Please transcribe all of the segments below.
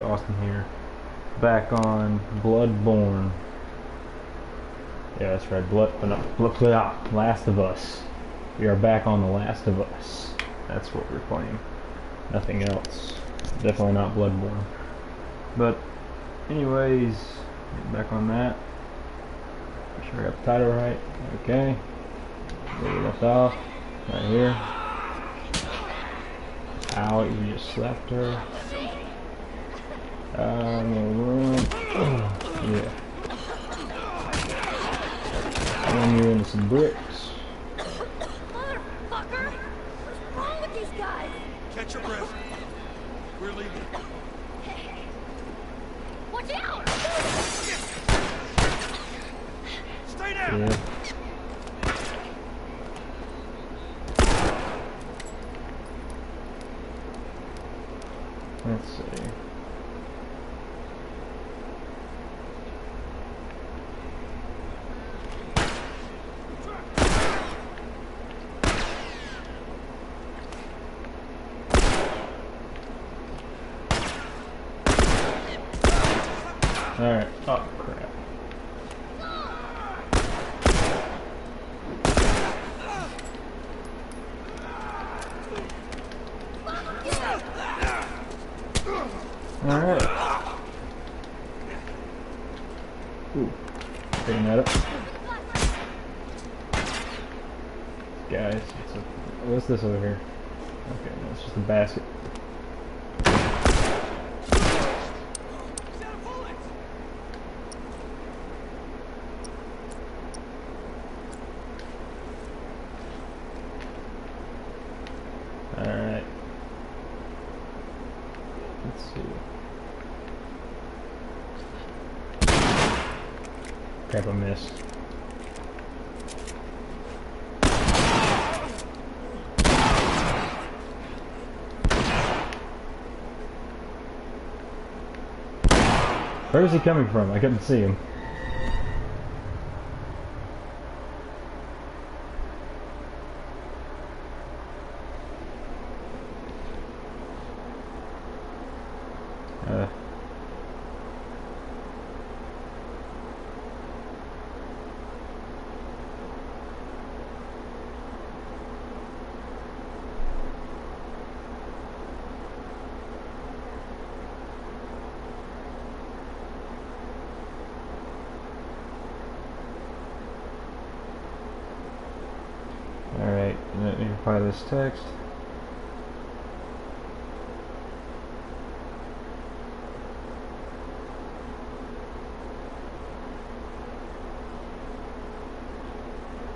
Austin here, back on Bloodborne. Yeah, that's right. Last of Us. We are back on The Last of Us. That's what we're playing. Nothing else. Definitely not Bloodborne. But, anyways, get back on that. Make sure I got the title right. Okay. Where we left off. Right here. Ow, you just slapped her. Yeah. Run you into some bricks. Motherfucker! What's wrong with these guys? Catch your breath. We're leaving. Watch out! Stay down! Yeah. Let's see. Alright. Oh, crap. Alright. Ooh. Picking that up. Guys, what's this over here? Okay, no, it's just a basket. Alright. Let's see. Crap, I missed. Where is he coming from? I couldn't see him. Alright, let me reply this text.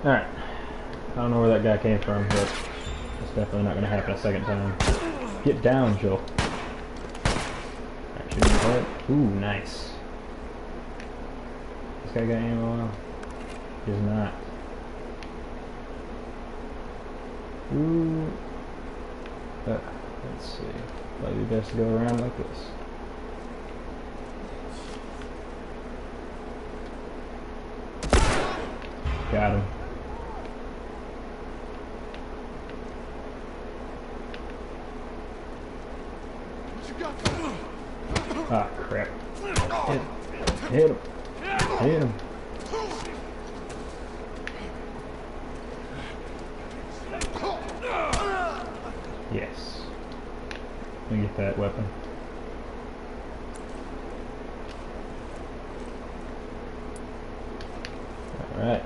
Alright. I don't know where that guy came from, but it's definitely not going to happen a second time. Get down, Joel. Alright, shooting the head. Ooh, nice. This guy got ammo? He does not. Ooh. Let's see. Might be best to go around like this. Got him. Ah, crap. Hit him. Hit him. Yes. Let me get that weapon. Alright.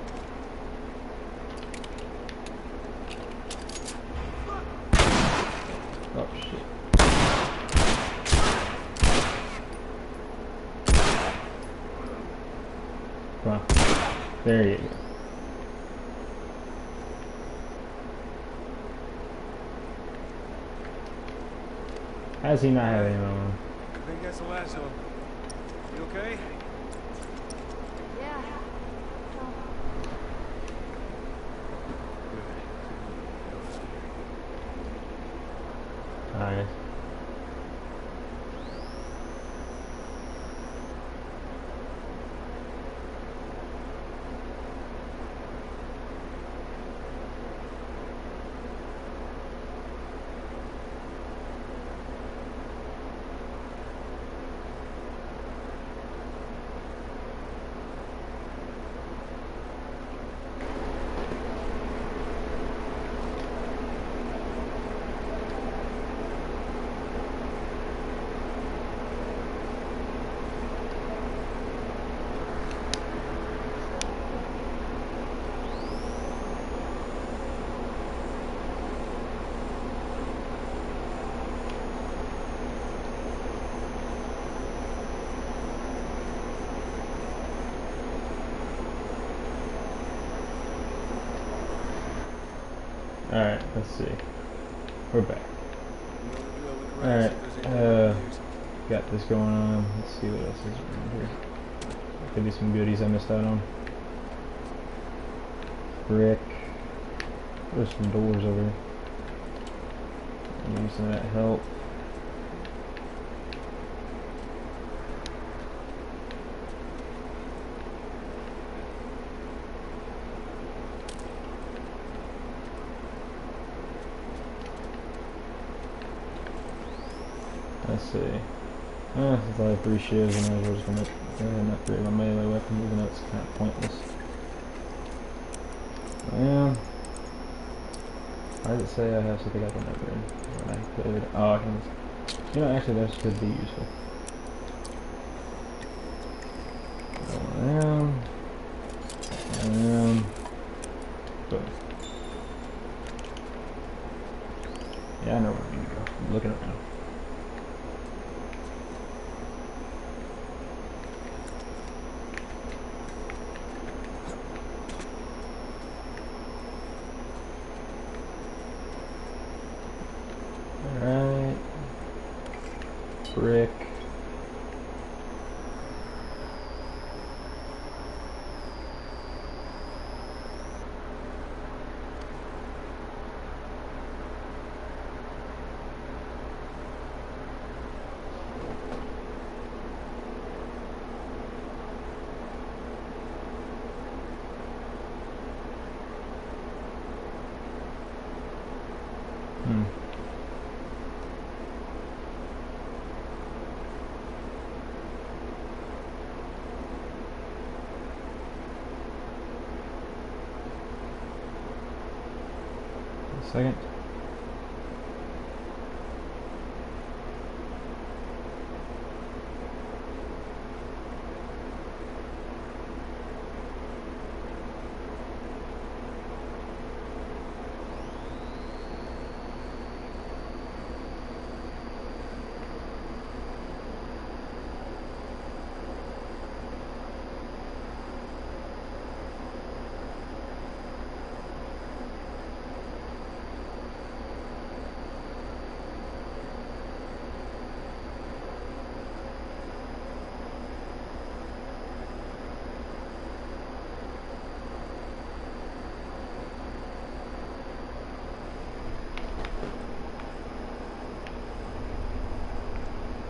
Oh shit. Come on. There you go. How does he not have ammo on? I think that's the last of them. You okay? Yeah. Alright. Alright, let's see. We're back. You know the drill. Look All around, right, see if there's anything we can use. got this going on. Let's see what else is around here. Could be some goodies I missed out on. Brick. There's some doors over here. Maybe some of that help. Let's see. Since I have 3 shivs, and I was just gonna not upgrade my melee weapon, even though it's kind of pointless. Why does it say I have something I can upgrade? When I could. Oh, I can. You know, actually, that could be useful. Boom. Yeah, I know where I'm gonna go. I'm looking around. Alright. Brick. Second.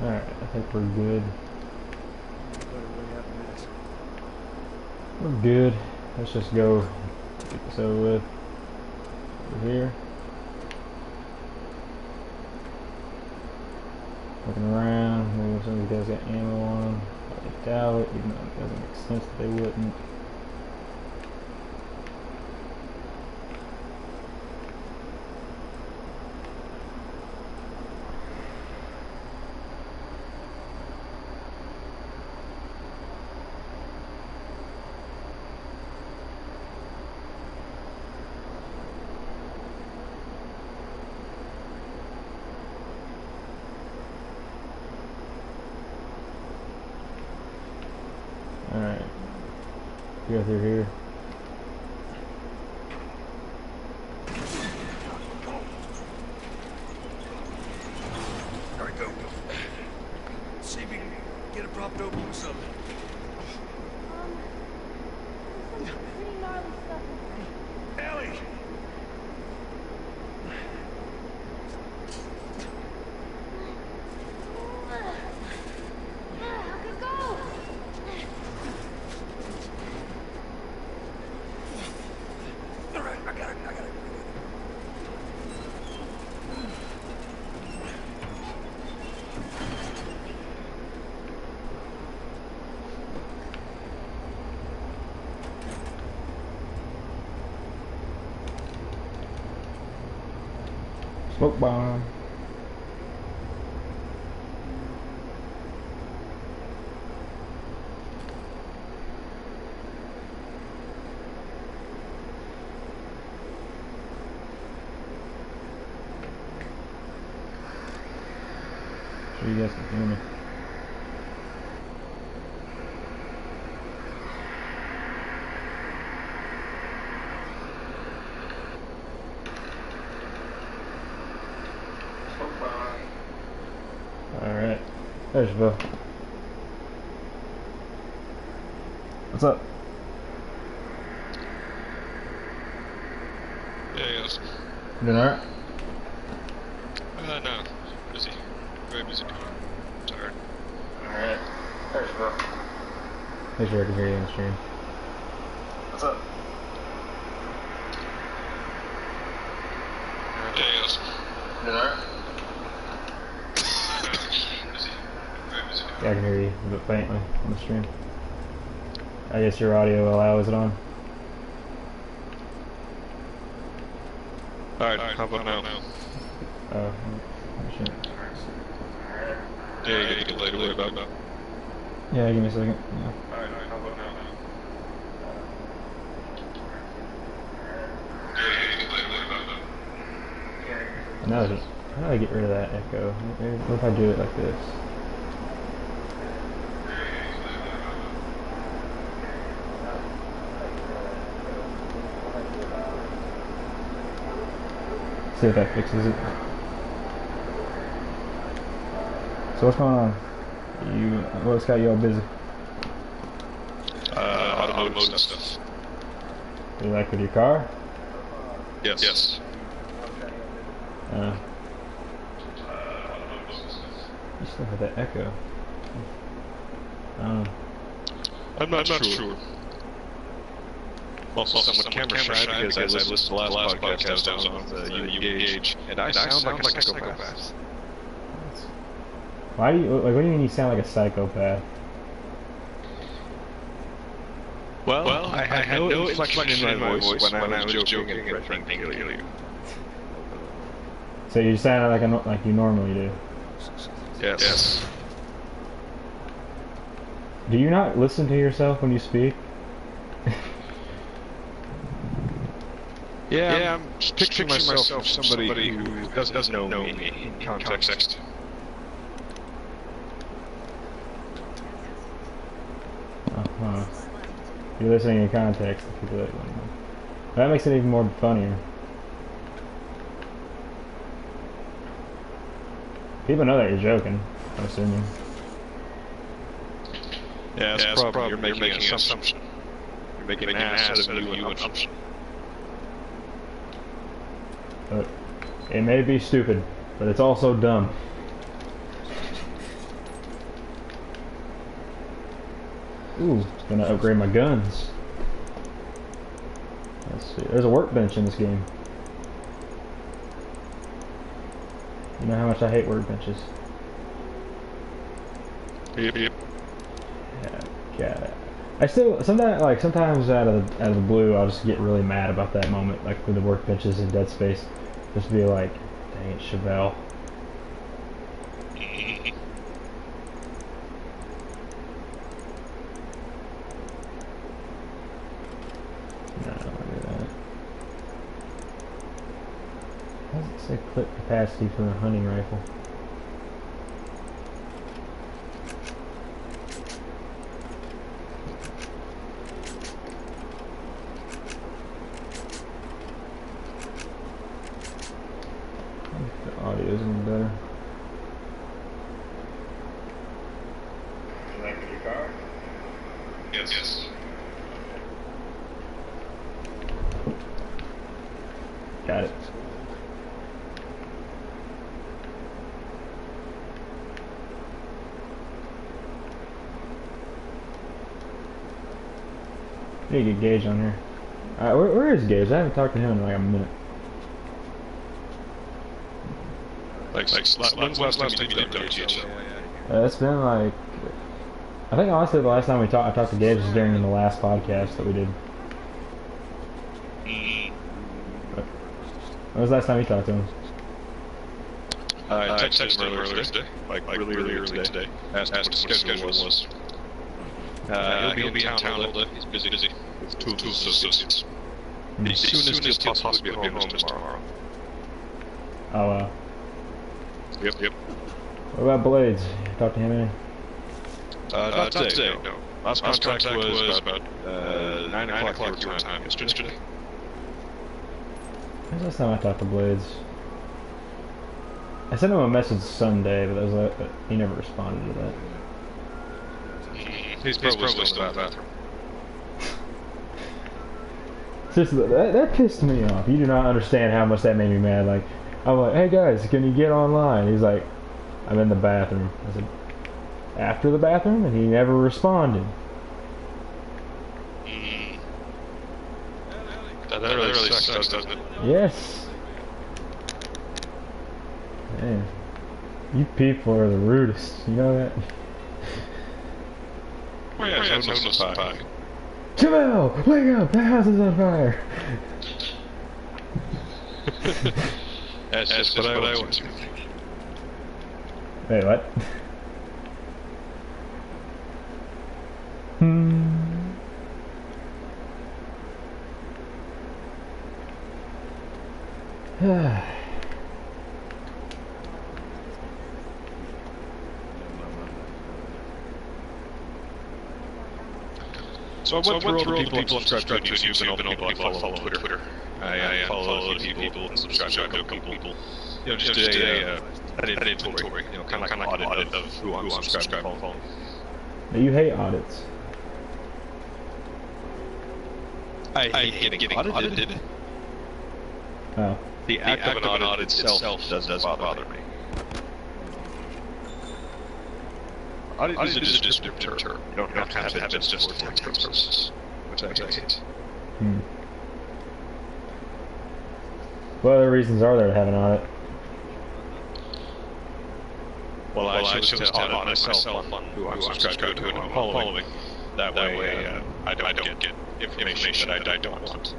Alright, I think we're good. We're good. Let's just go get this over with. Over here. Looking around, maybe some of these guys got ammo on them. I doubt it, even though it doesn't make sense that they wouldn't. Alright. Go through here. Alright, go. See if you can get it propped open with something. There's some pretty gnarly stuff in there. Ellie! How could it go? Alright, I got it. Smoke bomb. Sure you guys can hear me. Edgeville. What's up? Yeah, yes. Doing alright? No. Busy. Very busy. Tired. Alright. Edgeville. Make sure I can hear you on the stream. What's up? Yeah, yes. Doing alright? Busy. Very busy. Yeah, I can hear you, but faintly on the stream. I guess your audio allows it on. Alright, how about now? Oh, shit. Yeah, you get later. What about now? Yeah, give me a second. Yeah. Alright, how about now? Yeah, you get later. What about now? Now just, how do I get rid of that echo? What if I do it like this? See if that fixes it. So what's going on? What's got you all busy? Automotive stuff. You like with your car? Yes. Yes. You still have that echo. I don't know. I'm not sure. Also, somewhat camera shy because I listened to the last podcast I was on with you Engage, and I sound like a psychopath. Why do you, like, what do you mean you sound like a psychopath? Well, I had no inflection in my voice when I was joking and threatening to kill you. So you sound like you normally do. Yes. Do you not listen to yourself when you speak? Yeah, I'm picturing myself as somebody who doesn't know me in context. Uh-huh. You're listening in context to people that don't know. That makes it even more funnier. People know that you're joking, I'm assuming. Yeah, that's the problem. You're making an assumption. You're making an ass out of you an assumption. But it may be stupid, but it's also dumb. Ooh, gonna upgrade my guns. Let's see. There's a workbench in this game. You know how much I hate workbenches. Yep. Yeah, got it. I still sometimes out of the blue I'll just get really mad about that moment, like with the workbenches in Dead Space. Just be like, dang it, Chevelle. No, don't do that. Why does it say clip capacity for a hunting rifle? The audio isn't better. You like your car? Yes. Got it. Need to get Gage on here. Where is Gage? I haven't talked to him in like a minute. When's the last time you did WGH? It's been like, I think honestly the last time I talked to Gage was during the last podcast that we did. When was the last time you talked to him? I texted him earlier today, like really early today. Asked what his schedule was. He'll be in town all day. He's busy with two associates. As soon as he'll possibly be home tomorrow. Oh wow. Yep. What about Blades? You talked to him any? Not today, no. Last contact was about 9 o'clock your time yesterday. When's the last time I talked to Blades? I sent him a message Sunday, but that was he never responded to that. He's probably still in the bathroom. Seriously, that pissed me off. You do not understand how much that made me mad. Like, I'm like, hey guys, can you get online? He's like, I'm in the bathroom. I said, after the bathroom? And he never responded. That really sucks, doesn't it? Yes. Man, you people are the rudest. You know that? Oh yeah, no pie. Jamel, wake up! The house is on fire! That's just what I want to. Wait, what? So I went through all the people subscribed to YouTube and all the people I follow on Twitter. I follow a few people and subscribe to a couple people. You know, just did an inventory, you know, kind of like an audit of who I'm subscribed to follow. You hate audits. I hate getting audited. Oh. The act of an audit itself doesn't bother me. Audit is a descriptor term. You don't have to have it just for tax purposes, which I hate. What other reasons are there to have an audit? Well, I chose to audit myself on who I'm subscribed to and I'm following. That way, I don't get information that I don't want.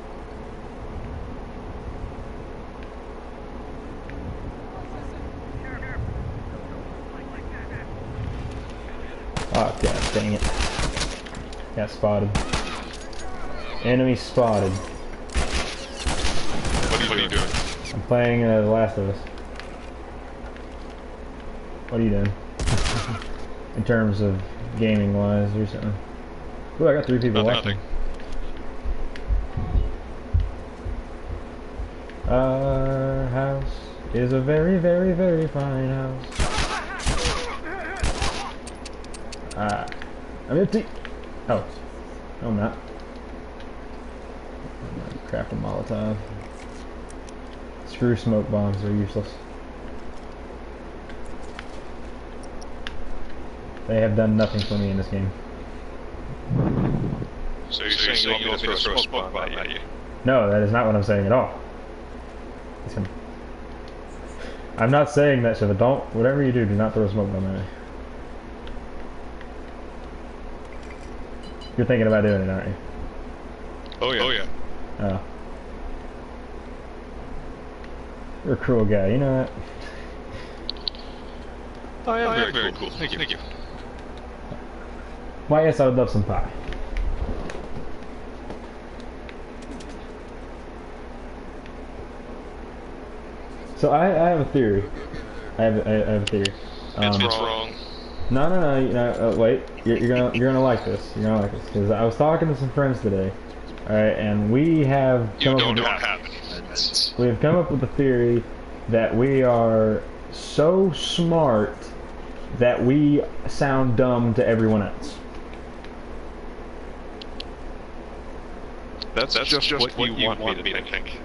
Oh, god dang it. Got spotted. Enemy spotted. What are you doing? I'm playing The Last of Us. What are you doing? In terms of gaming wise or something? Ooh, I got 3 people watching. Our house is a very, very, very fine house. I'm empty. Oh, no, I'm not. I'm gonna craft a Molotov. Screw smoke bombs, they're useless. They have done nothing for me in this game. So you're saying you want me to throw a smoke bomb at you? No, that is not what I'm saying at all. Listen, I'm not saying that, so don't, whatever you do not throw a smoke bomb at me. You're thinking about doing it, aren't you? Oh yeah. Oh yeah. Oh. You're a cruel guy, you know that? I am very cool. Thank you. Why, yes, I would love some pie. So I have a theory. I have a theory. It's wrong. No, wait. You're gonna like this. You're gonna like this because I was talking to some friends today. All right, and we have come up with a theory that we are so smart that we sound dumb to everyone else. That's just what you want me to think.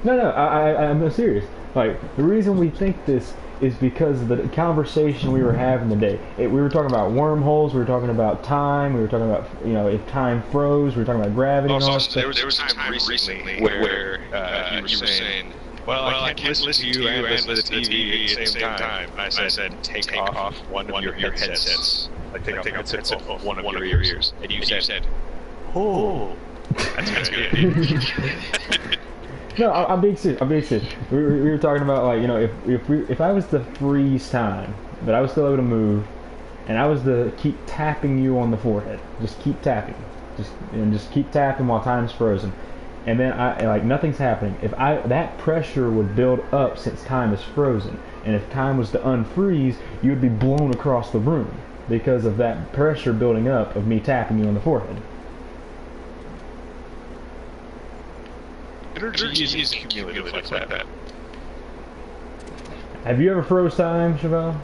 No, I'm serious. Like, the reason we think this is because of the conversation we were having today. We were talking about wormholes, we were talking about time, we were talking about, you know, if time froze, we were talking about gravity and all that stuff. There was a time recently where you were saying, well, I can't listen to you and listen to the TV at the same time. And I said, take off one of your headsets. Like, take off headsets of one of your ears. And you said, oh, that's good. No, I'm being serious. We were talking about, like, you know, if I was to freeze time, but I was still able to move, and I was to keep tapping you on the forehead, just keep tapping, just keep tapping while time's frozen, and then like nothing's happening. That pressure would build up since time is frozen, and if time was to unfreeze, you would be blown across the room because of that pressure building up of me tapping you on the forehead. Energy is cumulative like that. Have you ever froze time, Chevelle?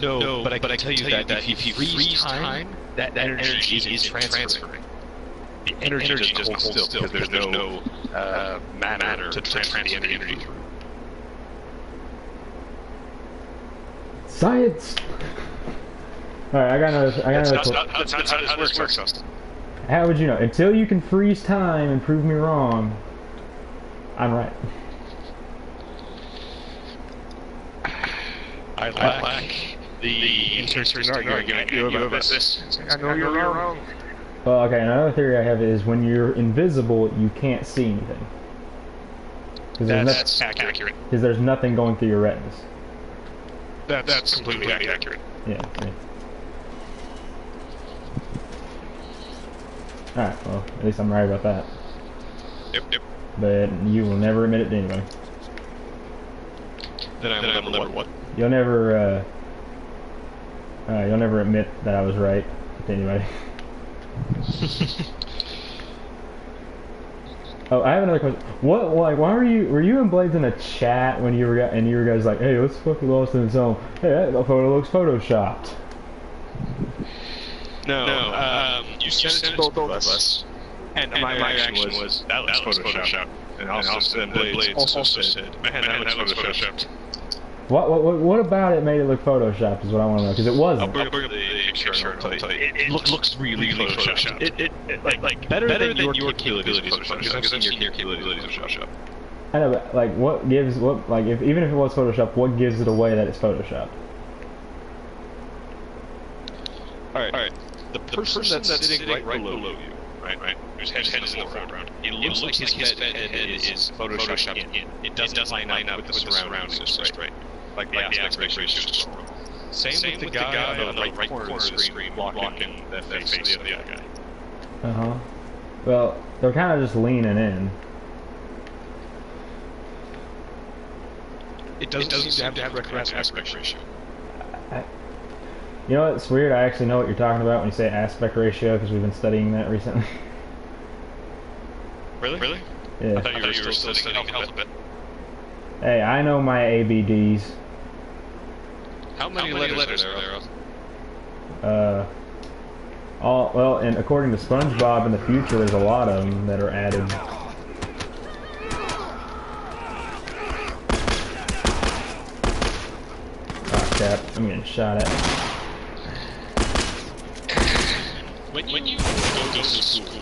No, but I can tell you that if you freeze time, that energy is transferring. The energy just holds still because there's no matter to transfer the energy through. Science. All right, I got another. That's not how this works, Austin. How would you know? Until you can freeze time and prove me wrong, I'm right. I lack the interesting argument you have about this. I know you're wrong. Well, okay, another theory I have is when you're invisible, you can't see anything. That's accurate. Because there's nothing going through your retinas. That's completely accurate. Yeah. Alright, well, at least I'm right about that. Yep. But you will never admit it to anybody. Then I will never what? You'll never admit that I was right to anybody. Oh, I have another question. What, like, why were you and Blades in a chat when you were guys like, hey, let's fucking Lost in the Zone. Hey, that photo looks photoshopped. No, you sent it to both of us, and my reaction was, that looks photoshopped. And also then Blades also said, man, that looks photoshopped. What about it made it look photoshopped is what I want to know, because it wasn't. I'll bring up the picture and I'll tell you. It looks really photoshopped. It like better than your capabilities of Photoshop, because I've seen your capabilities of Photoshop. I know, but like, even if it was Photoshop, what gives it away that it's Photoshopped? Alright. The person that's sitting right below you, right? Whose head is in the foreground. It looks like his head is photoshopped in. It doesn't line up with the surroundings just right. Like the aspect ratio is just wrong. Same with the guy on the right corner of the screen blocking the face of the other guy. Well, they're kind of just leaning in. It doesn't seem to have the correct aspect ratio. You know what's weird? I actually know what you're talking about when you say aspect ratio, because we've been studying that recently. Really? Yeah. I thought you were still studying alphabet. Hey, I know my ABDs. How many letters are there? Well, and according to SpongeBob in the future, there's a lot of them that are added. Oh, crap. I'm getting shot at. When you go to school,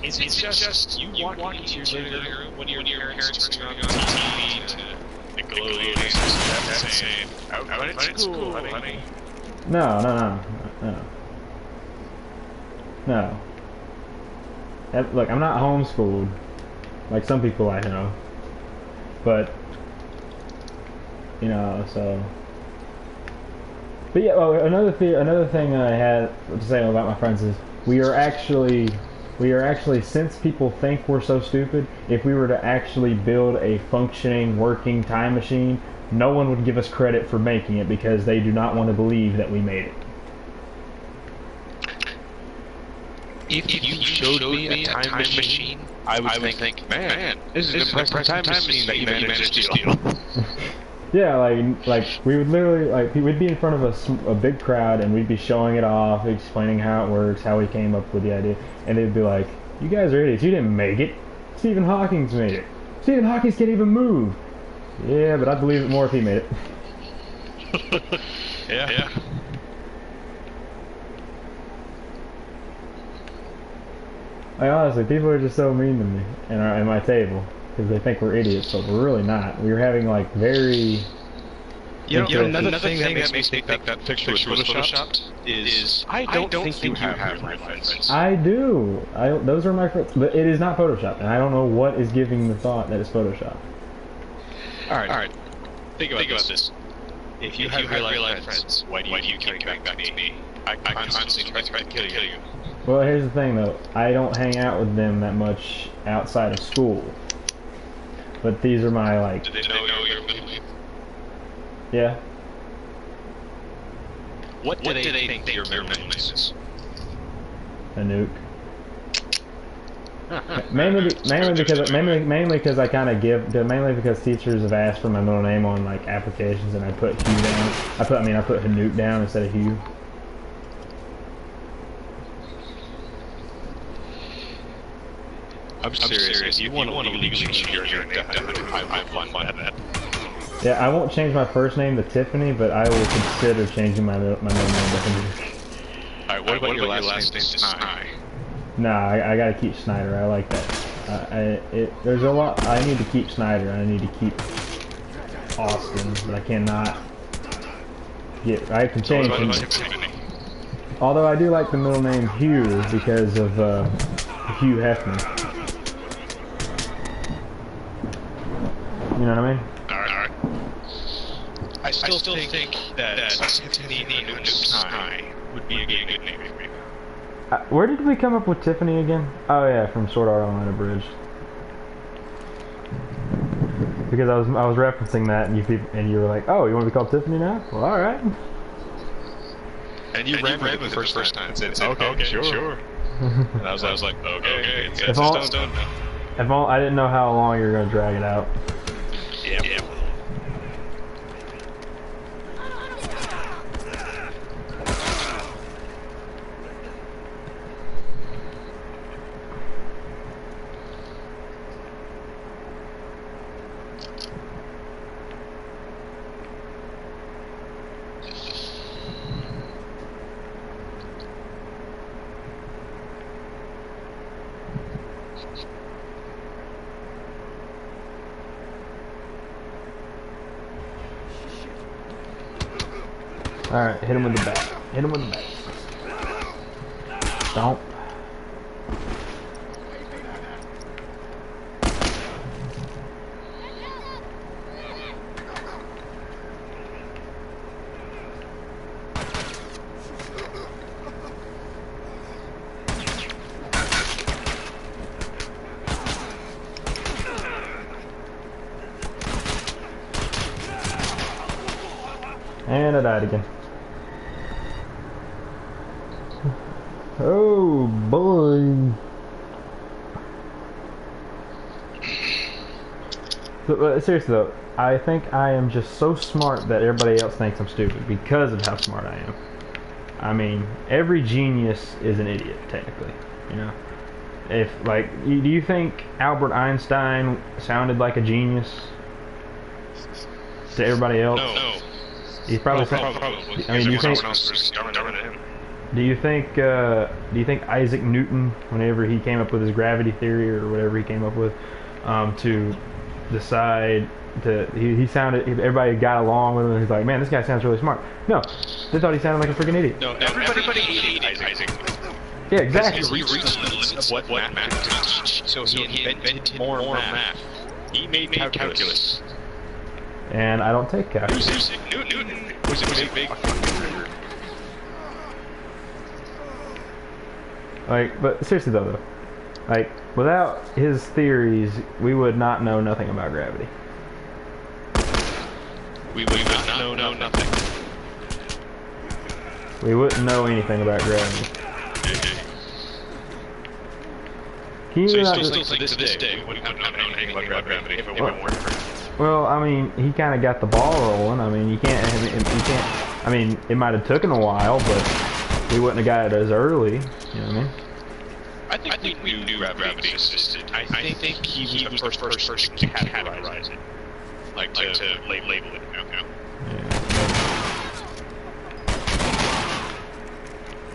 is it just you walking into your living room when your parents turn on TV to Nickelodeon and say, out at school, honey? No. Look, I'm not homeschooled, like some people I know. But, you know, so... But yeah, well, another thing I had to say about my friends is we are actually, since people think we're so stupid, if we were to actually build a functioning, working time machine, no one would give us credit for making it because they do not want to believe that we made it. If you showed me a time machine, I would think, man, this is an impressive time machine that you managed to steal. Yeah, like we would literally, we'd be in front of a big crowd and we'd be showing it off, explaining how it works, how we came up with the idea, and they'd be like, you guys are idiots, you didn't make it. Stephen Hawking's made it. Stephen Hawking can't even move. Yeah, but I'd believe it more if he made it. Yeah. Like, honestly, people are just so mean to me and at my table because they think we're idiots, but we're really not. We're having like very... You know, another thing that makes me think that picture was photoshopped is I don't think you have my friends. I do. Those are my friends, but it is not photoshopped, and I don't know what is giving the thought that it's photoshopped. All right. Think about this. If you have real life friends, why do you keep coming back to me? I constantly try to kill you. Well, here's the thing, though. I don't hang out with them that much outside of school. But these are my, like... Do they know your ability? Yeah. What do they think your ability is? A nuke. mainly because I kind of mainly because teachers have asked for my middle name on like applications, and I put Hugh down. I put Hanute down instead of Hugh. I'm serious. If you want to legally change your name to I'm fine with that. Yeah, I won't change my first name to Tiffany, but I will consider changing my middle name to Hanute. Alright, what about your last name? Snai. Nah, I gotta keep Snyder. I like that. There's a lot. I need to keep Snyder. I need to keep Austin, but I cannot get. I can change him. Although I do like the middle name Hugh because of Hugh Hefner. You know what I mean? Alright. I still think that Tiffany and Snai would be a good name. Where did we come up with Tiffany again? Oh yeah, from Sword Art Online Abridged. Because I was referencing that, and you were like, "Oh, you want to be called Tiffany now?" Well, all right. And you ran with it the first time. And said, "Okay, sure." And I was like, "Okay, it's done now." I didn't know how long you were gonna drag it out. Yeah. Alright, hit him with the bat. Hit him with the bat. Stomp. And I died again. Oh boy. But seriously though, I think I am just so smart that everybody else thinks I'm stupid because of how smart I am. I mean, every genius is an idiot, technically, you know? If, like, do you think Albert Einstein sounded like a genius to everybody else? No. He's probably. I mean, do you think Isaac Newton, whenever he came up with his gravity theory or whatever he came up with, to decide to he sounded, everybody got along with him and he's like, man, this guy sounds really smart. No, they thought he sounded like a freaking idiot. No, everybody hated Isaac. Yeah, exactly. He reached the limits of what math could teach, so he invented more math. He made calculus. And I don't take calculus. Newton was a big Like, but seriously though, like, without his theories, we would not know nothing about gravity. We would not know nothing. We wouldn't know anything about gravity. Can you So you not still just, think to this day we wouldn't have known anything about gravity if it weren't for him? well, I mean, he kind of got the ball rolling. I mean, you can't. I mean, it might have taken a while, but we wouldn't have got it as early. You know what I mean? I think we knew gravity existed. I think he was the first person to categorize it, like to label it. You know? Yeah.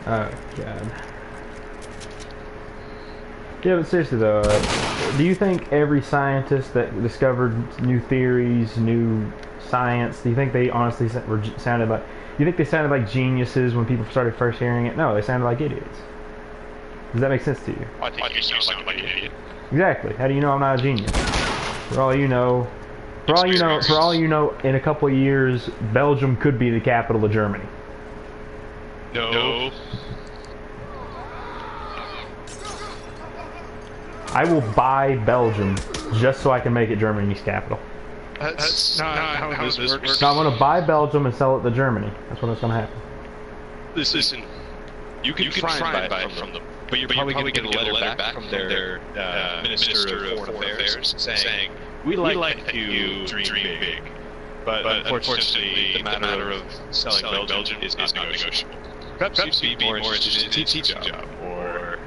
Oh God. Yeah, but seriously though, do you think every scientist that discovered new theories, new science, do you think they honestly sounded like? Do you think they sounded like geniuses when people started first hearing it? No, they sounded like idiots. Does that make sense to you? I think you sound like an idiot. Exactly. How do you know I'm not a genius? For all you know, in a couple of years, Belgium could be the capital of Germany. No. I will buy Belgium just so I can make it Germany's capital. That's not how this works. So I'm going to buy Belgium and sell it to Germany. That's what's going to happen. Listen, you can try and buy it from them, But you're probably going to get a letter back from their Minister of Foreign Affairs saying, we like that you dream big, but unfortunately, the matter of selling Belgium is not negotiable. Perhaps you'd be more interested in a teaching job or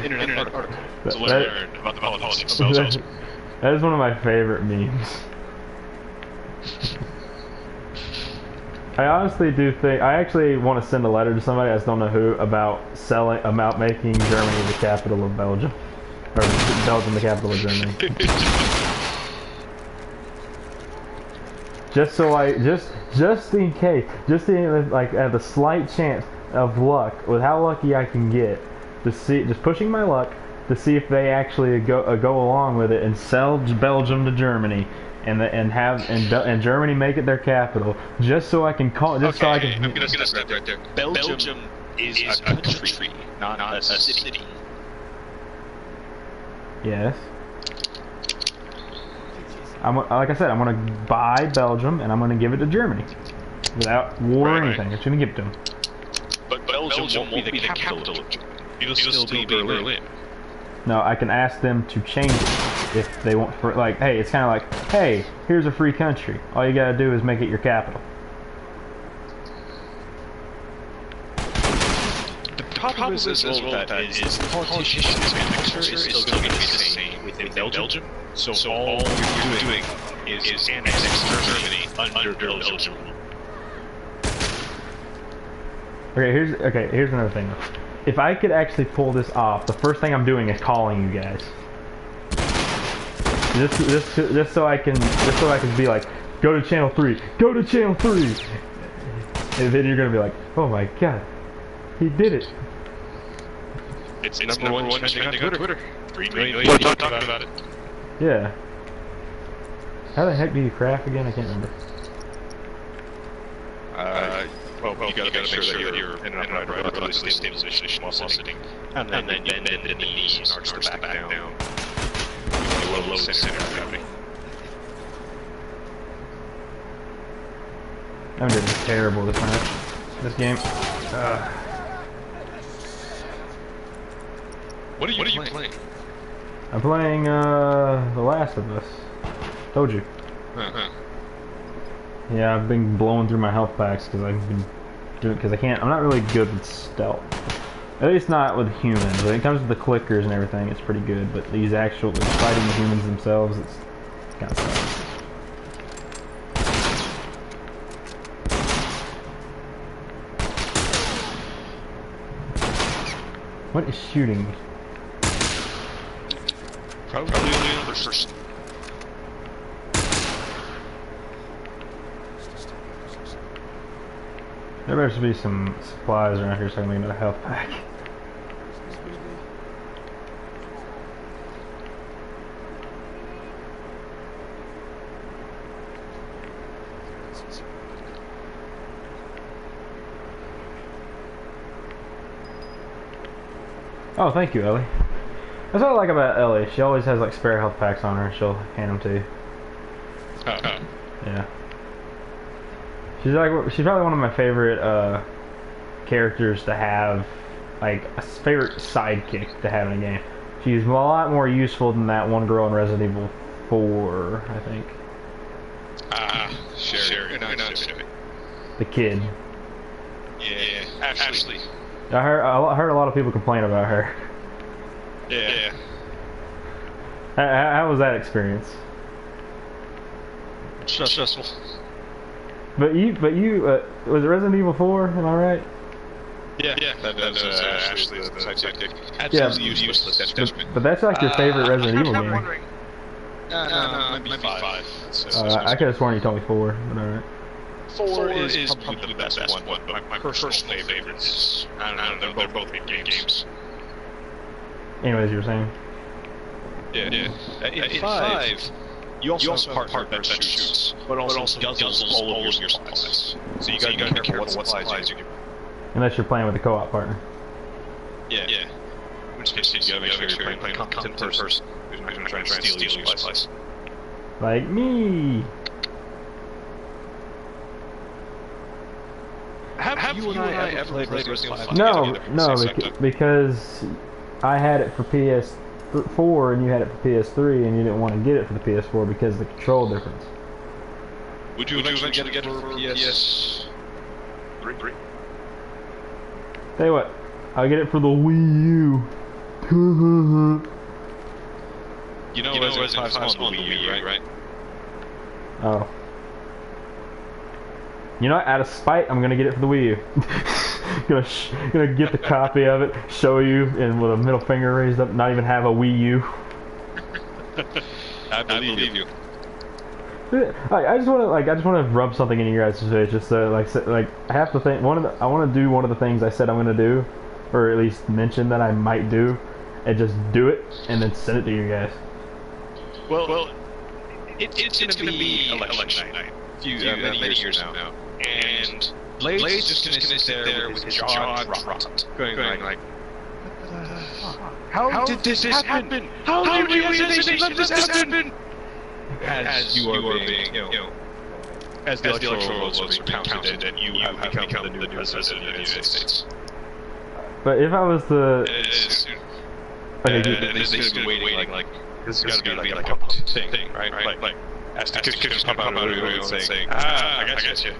internet article to learn about the politics of Belgium. That is one of my favorite memes. I honestly do think I actually want to send a letter to somebody, I just don't know who, about making Germany the capital of Belgium, or Belgium the capital of Germany. just in case, like at the slight chance of luck, with how lucky I can get, just pushing my luck to see if they actually go along with it and sell Belgium to Germany. And Germany make it their capital, just so I can call. Just so I can. I'm gonna stop right there. Belgium is a country, not a city. Yes. Like I said, I'm gonna buy Belgium and I'm gonna give it to Germany, without war or anything. I'm just gonna give it to them. But Belgium won't be the capital of Germany. It'll still be Berlin. No, I can ask them to change it if they want. Like, hey, it's kind of like, hey, here's a free country. All you gotta do is make it your capital. The problem is the politicians' picture is still going to be the same within Belgium. So all you're doing is annex Germany under Belgium. Here's another thing. If I could actually pull this off, the first thing I'm doing is calling you guys. Just so I can be like, go to channel 3, go to channel 3, and then you're gonna be like, oh my god, he did it. It's number one trending on Twitter. 3 million people talking about it. Yeah. How the heck do you craft again? I can't remember. Well, you gotta make sure that you're in an upright, stable position while sitting. And then you bend the knees and arch the back down. You want a low center of gravity. I'm doing terrible this match. This game. What are you playing? I'm playing The Last of Us. Told you. Yeah, I've been blowing through my health packs because I've been doing I'm not really good with stealth. At least not with humans. When it comes to the clickers and everything, it's pretty good. But these actual fighting the humans themselves, it's kind of sucks. What is shooting me? Probably another person. There better be some supplies around here so I can make another health pack. Oh, thank you, Ellie. That's what I like about Ellie. She always has like spare health packs on her. She'll hand them to you. Yeah. She's probably one of my favorite characters to have, like a favorite sidekick to have in a game. She's a lot more useful than that one girl in Resident Evil 4, I think. Sure. The kid. Yeah, Ashley. I heard a lot of people complain about her. Yeah. How was that experience? Stressful. But you, was it Resident Evil 4? Am I right? Yeah. That was Ashley, the sidekick. Absolutely useless. But that's like your favorite Resident Evil game. Wondering. No, maybe 5. I could have sworn you told me 4, but alright. 4 is probably the best one, but my personal favorite is, I don't know, they're both good games. Anyways, you were saying? Yeah. In 5, you also have a partner that shoots, but also guzzles all of your supplies. So you gotta be careful what supplies you give. Unless you're playing with a co-op partner. Yeah. In which case you gotta make sure you're playing a competent person who's not gonna try and steal your supplies. Like me! Have you and I ever played Resident Evil 5 No, together? no, Same time. because I had it for PS4 and you had it for PS3, and you didn't want to get it for the PS4 because of the control difference. Would you eventually get it for PS3? Tell you what, I'll get it for the Wii U. You know Resident 5's on the Wii U, right? Oh. You know what? Out of spite, I'm gonna get it for the Wii U. gonna get the copy of it, show you, and with a middle finger raised up, not even have a Wii U. I believe you. I just want to rub something in your guys' face, just so, like I have to think. I want to do one of the things I said I'm gonna do, or at least mention that I might do, and just do it, and then send it to you guys. Well, it's gonna be election night. Many years from now. And Blade's just gonna sit there with his jaw dropped, going like, How did this happen? How did we let this happen? As you are being, as the electoral votes are being counted, and you have become the new president of the United States. But if I was the... Okay, they're gonna be waiting, like, this is gonna be like a pumped thing, right? Like, as the kids come out of the room and saying, I got you.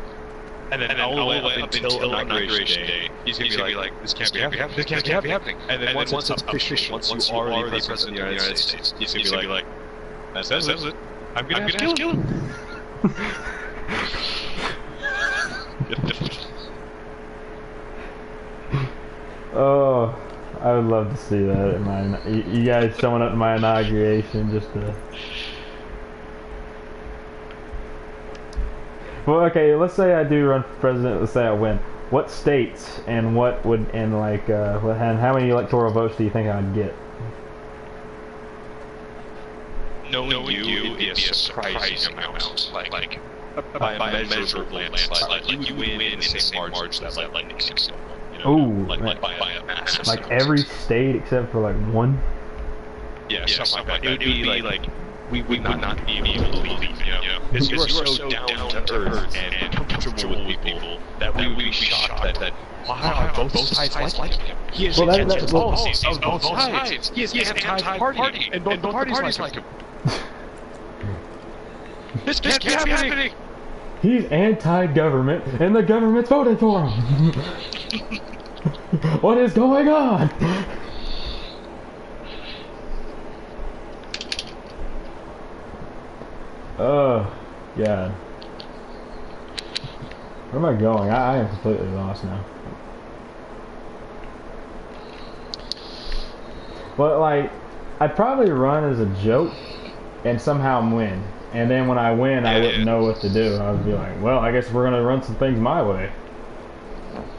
And then all the way up until inauguration day, he's gonna be like, this can't be happening. This can't be happening. And then once it's official, once you are the president of the United States, he's gonna be like, that's it. I'm gonna have to kill him. Oh, I would love to see that at my... You guys showing up to my inauguration just to... Well, okay, let's say I do run for president, let's say I win. What states and what would, and like, and how many electoral votes do you think I'd get? Knowing you, it'd be a surprising amount. Like by a measurable landslide. Like, you win in the same margin that like Nixon won. Like by a massive like every state except for like one? Yeah, something like that. It would be like, we would not be able to believe, because you are so down to earth and comfortable with people that we would be shocked that wow, both sides like him. He is against policies of both sides. He is anti-party, and both parties like him. This can't be happening! He's anti-government, and the government's voting for him! What is going on? Oh, God. Where am I going? I am completely lost now. But, like, I'd probably run as a joke and somehow win. And then when I win, I wouldn't know what to do. I would be like, well, I guess we're going to run some things my way.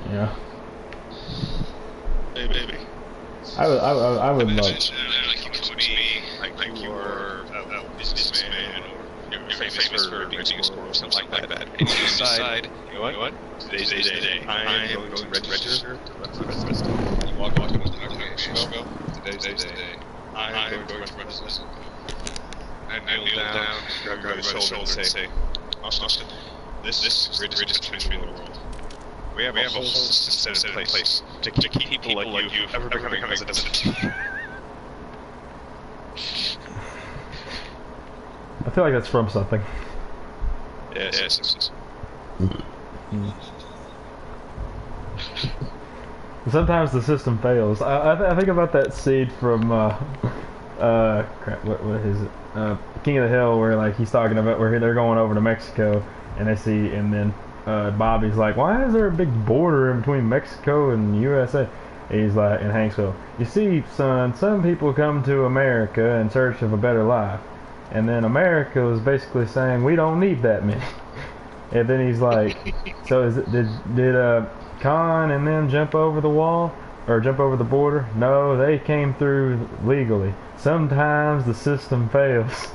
You know? Hey, baby. I would love it. Like you were a businessman, or you're famous for being a score or something like that. And you decide, you know what? Today's the day. I am going to register to run for president. You walk into the show. Today's the day. I am going to run for president. And kneel down, grab your shoulder and say, Austin, this is the greatest country in the world. We have a whole system set in place to keep people like you ever becoming president. I feel like that's from something. Yes. Sometimes the system fails. I think about that scene from crap, what is it? King of the Hill, where like he's talking about where they're going over to Mexico, and they see, and then Bobby's like, why is there a big border in between Mexico and USA? And he's like, in Hanksville, you see, son, some people come to America in search of a better life, and then America was basically saying we don't need that many. And then he's like, so is it, did Khan and them jump over the wall or jump over the border? No, they came through legally. Sometimes the system fails.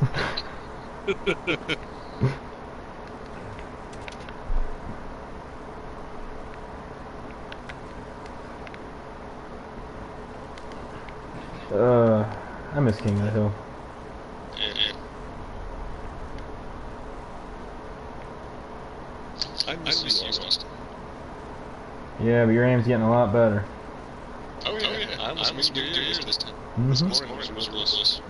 I miss King of the Hill. I miss you, Austin. Yeah, but your aim's getting a lot better. Oh yeah, I almost missed your ears this time. This Mm-hmm. morning was close.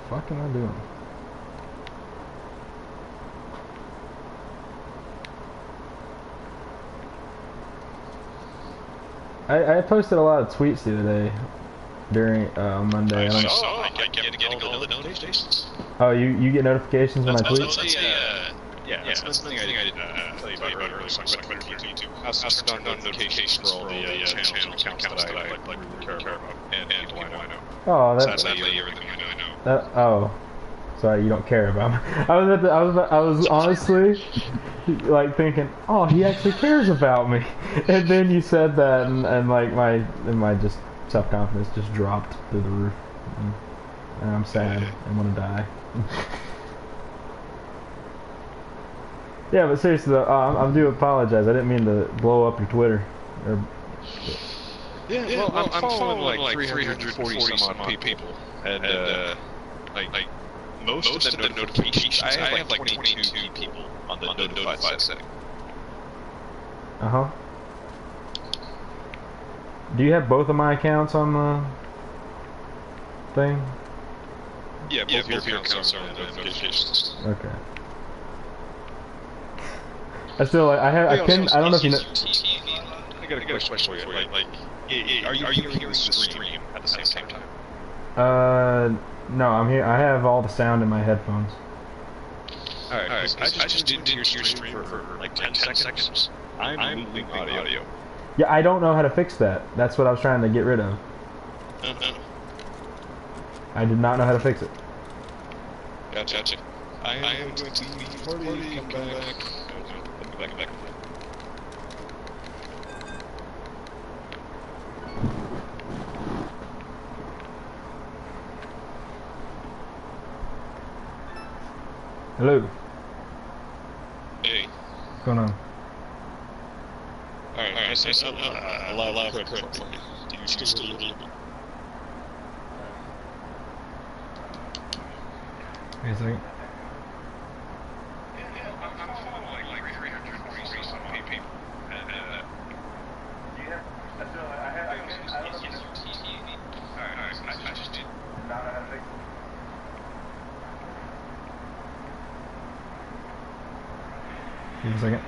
What the fuck am I doing? I posted a lot of tweets the other day during Monday. I don't know. I kept getting all the notifications. Oh, you get notifications when I tweet? That's the thing I didn't tell you about earlier. So I quit YouTube. I was turned on notifications for all the channels and accounts that I really care about and people I know. Oh, Sadly, everything I know. oh, sorry, you don't care about me. I was honestly like thinking, oh, he actually cares about me, and then you said that, and like my just self-confidence just dropped through the roof, and I'm sad and want to die. Yeah, but seriously though, I do apologize. I didn't mean to blow up your Twitter. Yeah, well, I'm following like 340 some odd people, and like most of the notifications, I have like 22 people on the notified setting. Uh-huh. Do you have both of my accounts on the thing? Yeah, both your accounts are on the notifications. Okay. I still I don't know if you know. I got a question for you. Like, are you hearing the stream at the same time? No, I'm here. I have all the sound in my headphones. Alright, I just didn't hear your stream for like 10 seconds. I'm losing audio. Yeah, I don't know how to fix that. That's what I was trying to get rid of. I did not know how to fix it. Gotcha. I am going to leave the party, come back. Back. Hello. Hey. What's going on? Alright, I say something. Allow for you. Do you still look? Wait a second. Give me a second.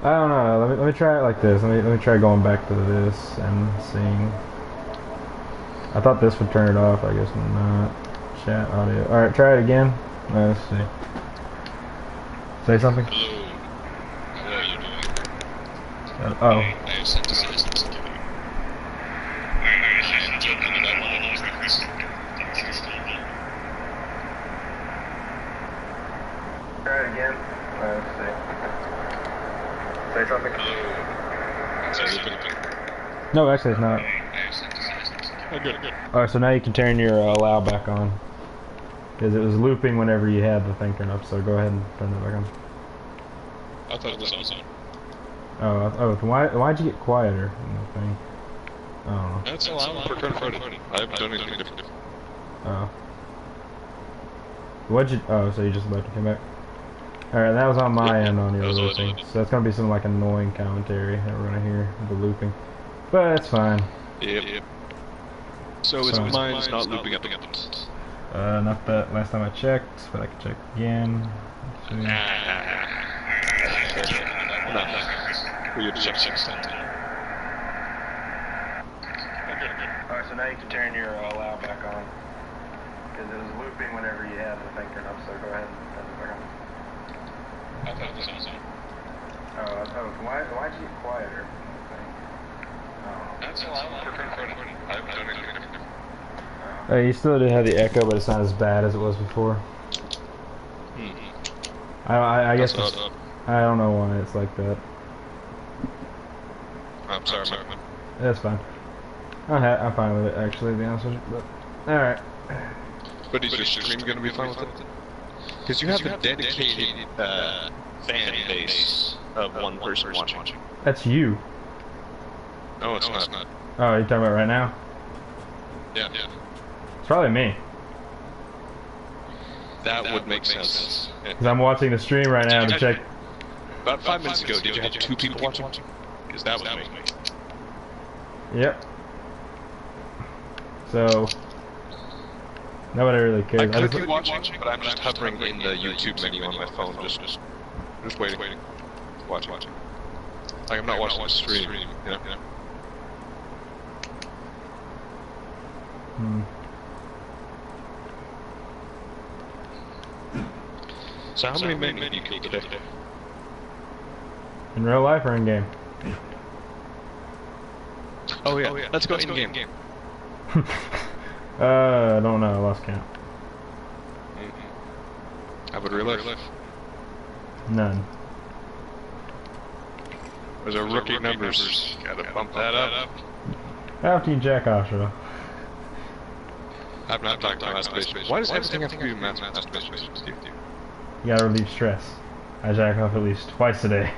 I don't know. Let me try it like this. Let me try going back to this and seeing. I thought this would turn it off. I guess not. Chat audio. All right, try it again. Let's see. Say something. Hello. How are you doing? Oh. I have some suggestions to give you. I'm joking that I want to lose my Christmas. Try it again. Let's see. Say something. No, actually it's not. Oh, good. Alright, so now you can turn your allow back on. Because it was looping whenever you had the thing turned up, so go ahead and turn it back on. I thought it was on. Oh, why'd you get quieter in the thing? I don't know. That's allowed for Current Friday. I haven't done anything different. Oh. So you just about to come back? Alright, that was on my end on your looping. So that's gonna be some like annoying commentary that we're gonna hear, the looping. But it's fine. Yep. So mine's not looping up again. Not that last time I checked, but I can check again. For you to check 6 times. Alright, so now you can turn your allow back on. Because it was looping whenever you had the thing turned up, so go ahead and turn it back on. I thought it was on. Why'd you get quieter? That's allowed for Current Friday. I haven't done anything different. You still do have the echo, but it's not as bad as it was before. I guess I don't know why it's like that. I'm sorry, man. That's fine. I'm fine with it, actually, to be honest with you. But alright. But is your stream going to be fine with it? Because you have a dedicated fan base of one person watching. That's you. No, it's not. Oh, you're talking about right now? Yeah. It's probably me. That would make sense. Because I'm watching the stream right now to check. About 5 minutes ago, did you have 2 people watching? Because that was me. Yep. So nobody really cares. I could be watching, but I'm just hovering in the YouTube menu on my phone, just waiting. Watching. Like I'm not watching the stream, you know? Hmm. So how many men have you killed today? In real life or in game? Oh yeah, let's go in game. I don't know. I lost count. How about real life? None. Those are rookie numbers. Gotta bump that up. After you jack off, Shiro. I'm not talking about masturbation. Why does everything have to be masturbation, Steve? You gotta relieve stress. I jack off at least twice a day.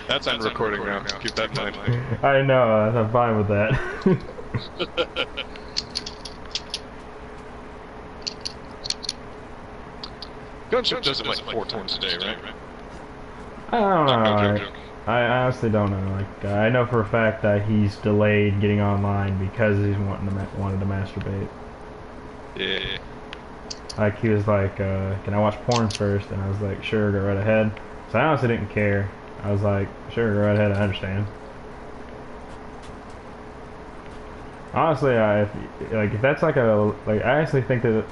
That's on recording now. Keep that in mind. I know. I'm fine with that. Gunship does it like 4 times a day, right? I don't know. I honestly don't know. Like, I know for a fact that he's delayed getting online because he's wanted to masturbate. Yeah. Like, he was like, can I watch porn first? And I was like, sure, go right ahead. So I honestly didn't care. I was like, sure, go right ahead, I understand. Honestly, if that's like I actually think that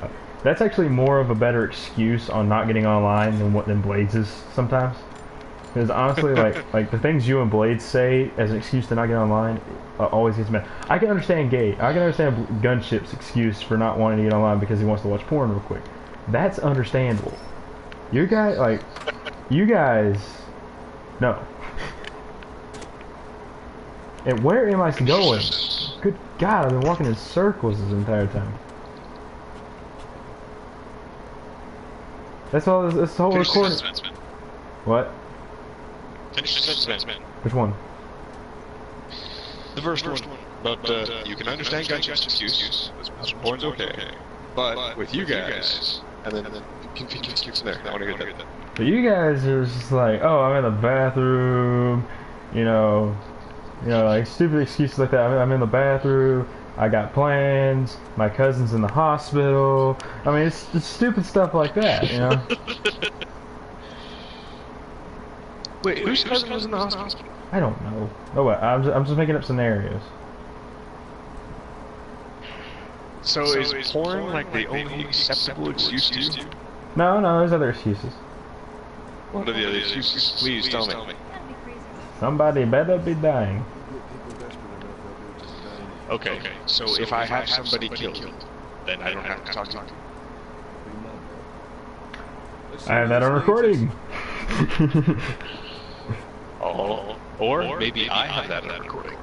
that's actually more of a better excuse on not getting online than Blades is sometimes. Because honestly, like the things you and Blades say as an excuse to not get online always gets mad. I can understand Gunship's excuse for not wanting to get online because he wants to watch porn real quick. That's understandable. You guys, no. And where am I going? Good God, I've been walking in circles this entire time. That's all. This whole recording. What? Finish the sentence, man. Which one? The first one. But you can understand Gunship's excuse. Porn's okay. But with you guys, and then continue there. I want to hear that. But you guys are just like, oh, I'm in the bathroom, you know, like stupid excuses like that. I'm in the bathroom. I got plans. My cousin's in the hospital. I mean, it's stupid stuff like that, you know. Wait, whose cousin was in the hospital? I don't know. Oh, what? I'm just making up scenarios. So is porn like the only acceptable excuse to you? No, there's other excuses. What are the other excuses? Please tell me. That'd be crazy. Somebody better be dying. Okay, so if I have somebody killed, then I don't have to talk to you. I have that on recording. Oh, or maybe I have that on recording.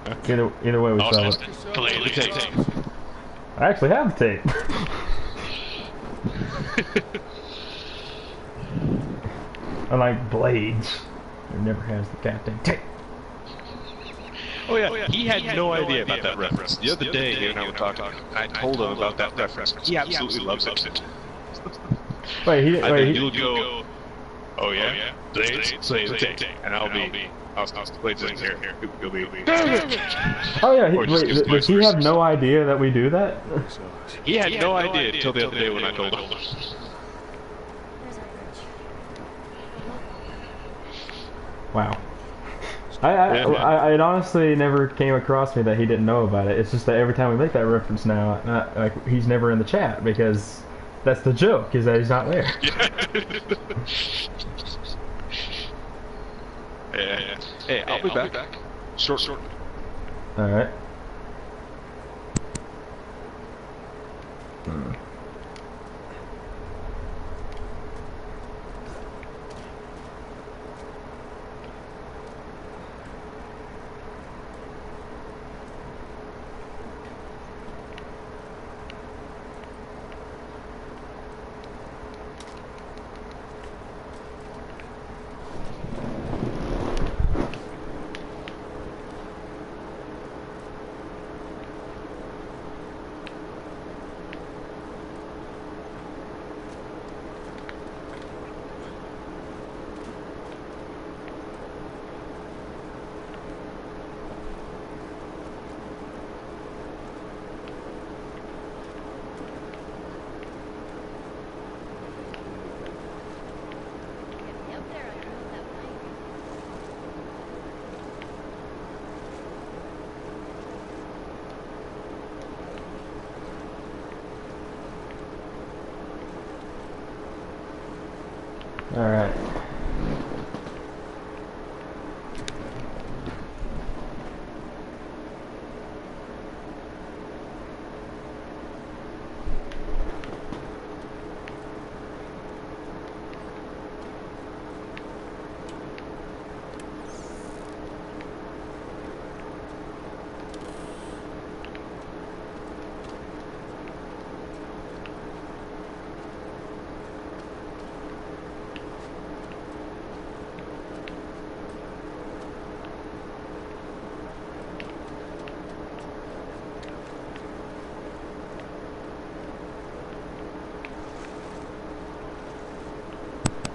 Either way, we sell it. Play the tape. I actually have the tape. Unlike Blades, who never has the goddamn tape. Oh yeah, he had no idea about that reference. The other day, he and I were talking. I told him about that reference. He absolutely loves it. Wait, He'll go, oh yeah? Blades, play the tape. And I'll be, Blades isn't here. He'll be, oh yeah, does he have no idea that we do that? He had no idea until the other day when I told him. There's our bridge. Wow. It honestly never came across me that he didn't know about it. It's just that every time we make that reference now, like he's never in the chat because that's the joke, is that he's not there. Yeah. Hey, I'll be back. Short. Alright. Alright.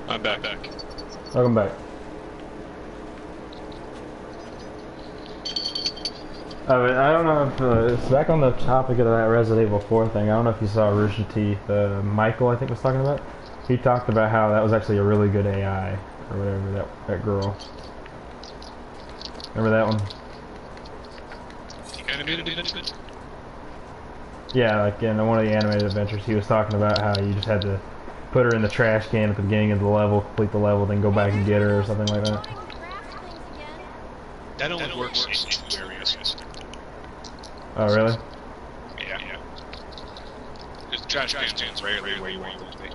I'm back. Welcome back. I don't know if it's back on the topic of that Resident Evil 4 thing. I don't know if you saw Rooster Teeth. Michael, I think, was talking about. He talked about how that was actually a really good AI or whatever. That girl. Remember that one? You animated adventure? Yeah, like in one of the animated adventures, he was talking about how you just had to put her in the trash can at the beginning of the level, complete the level, then go back and get her or something like that. That only works in 2 areas. Oh, really? Yeah. Because trash cans rarely where you want them to be.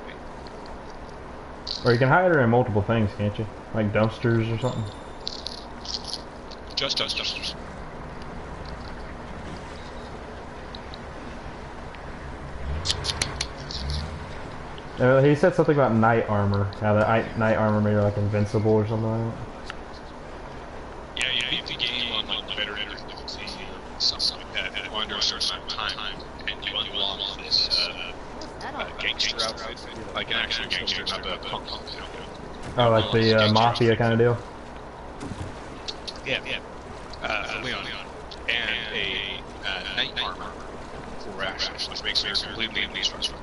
Or you can hide her in multiple things, can't you? Like dumpsters or something? Just dumpsters. He said something about night armor. How the night armor made her like invincible or something like that. Yeah, you can game on like better difficulty, something like that, and under a certain amount of time, and you unlock this gangster outfit, like an actual gangster, not a punk. Oh, like the mafia kind of deal? Yeah. For Leon. And a night armor for Ash, which makes her completely indestructible.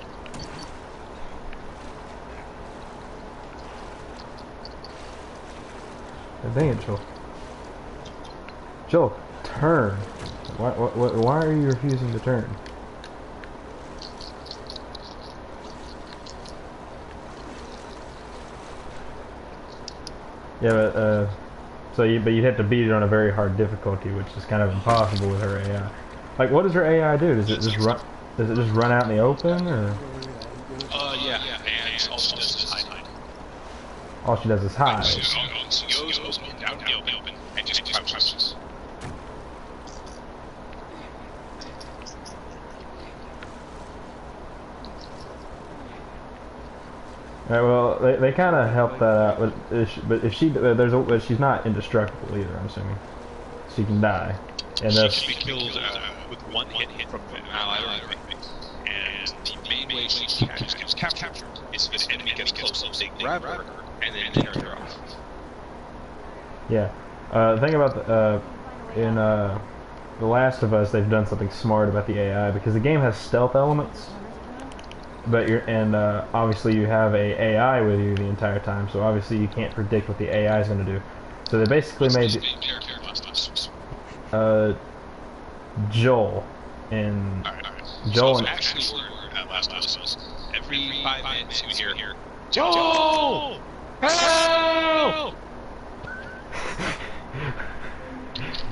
Dang it, Joel. Joel, turn. Why are you refusing to turn? Yeah, but but you'd have to beat it on a very hard difficulty, which is kind of impossible with her AI. Like, what does her AI do? Does it just run? Does it just run out in the open, or? Yeah. And all she does is hide. All she does is hide. She goes down in the open and just crouches. Right, well, they kind of help that out, but if she's not indestructible either. I'm assuming she can die, and she can be killed with one hit from an ally or enemy. And the main way she gets captured is if an enemy gets close, so they grab her and then carry her off. Yeah. The thing about in The Last of Us, they've done something smart about the AI because the game has stealth elements. But obviously you have a AI with you the entire time, so obviously you can't predict what the AI is going to do. So they basically made Joel and Joel and actually we're at Last of Us. Every 5 minutes you hear Joel! Help!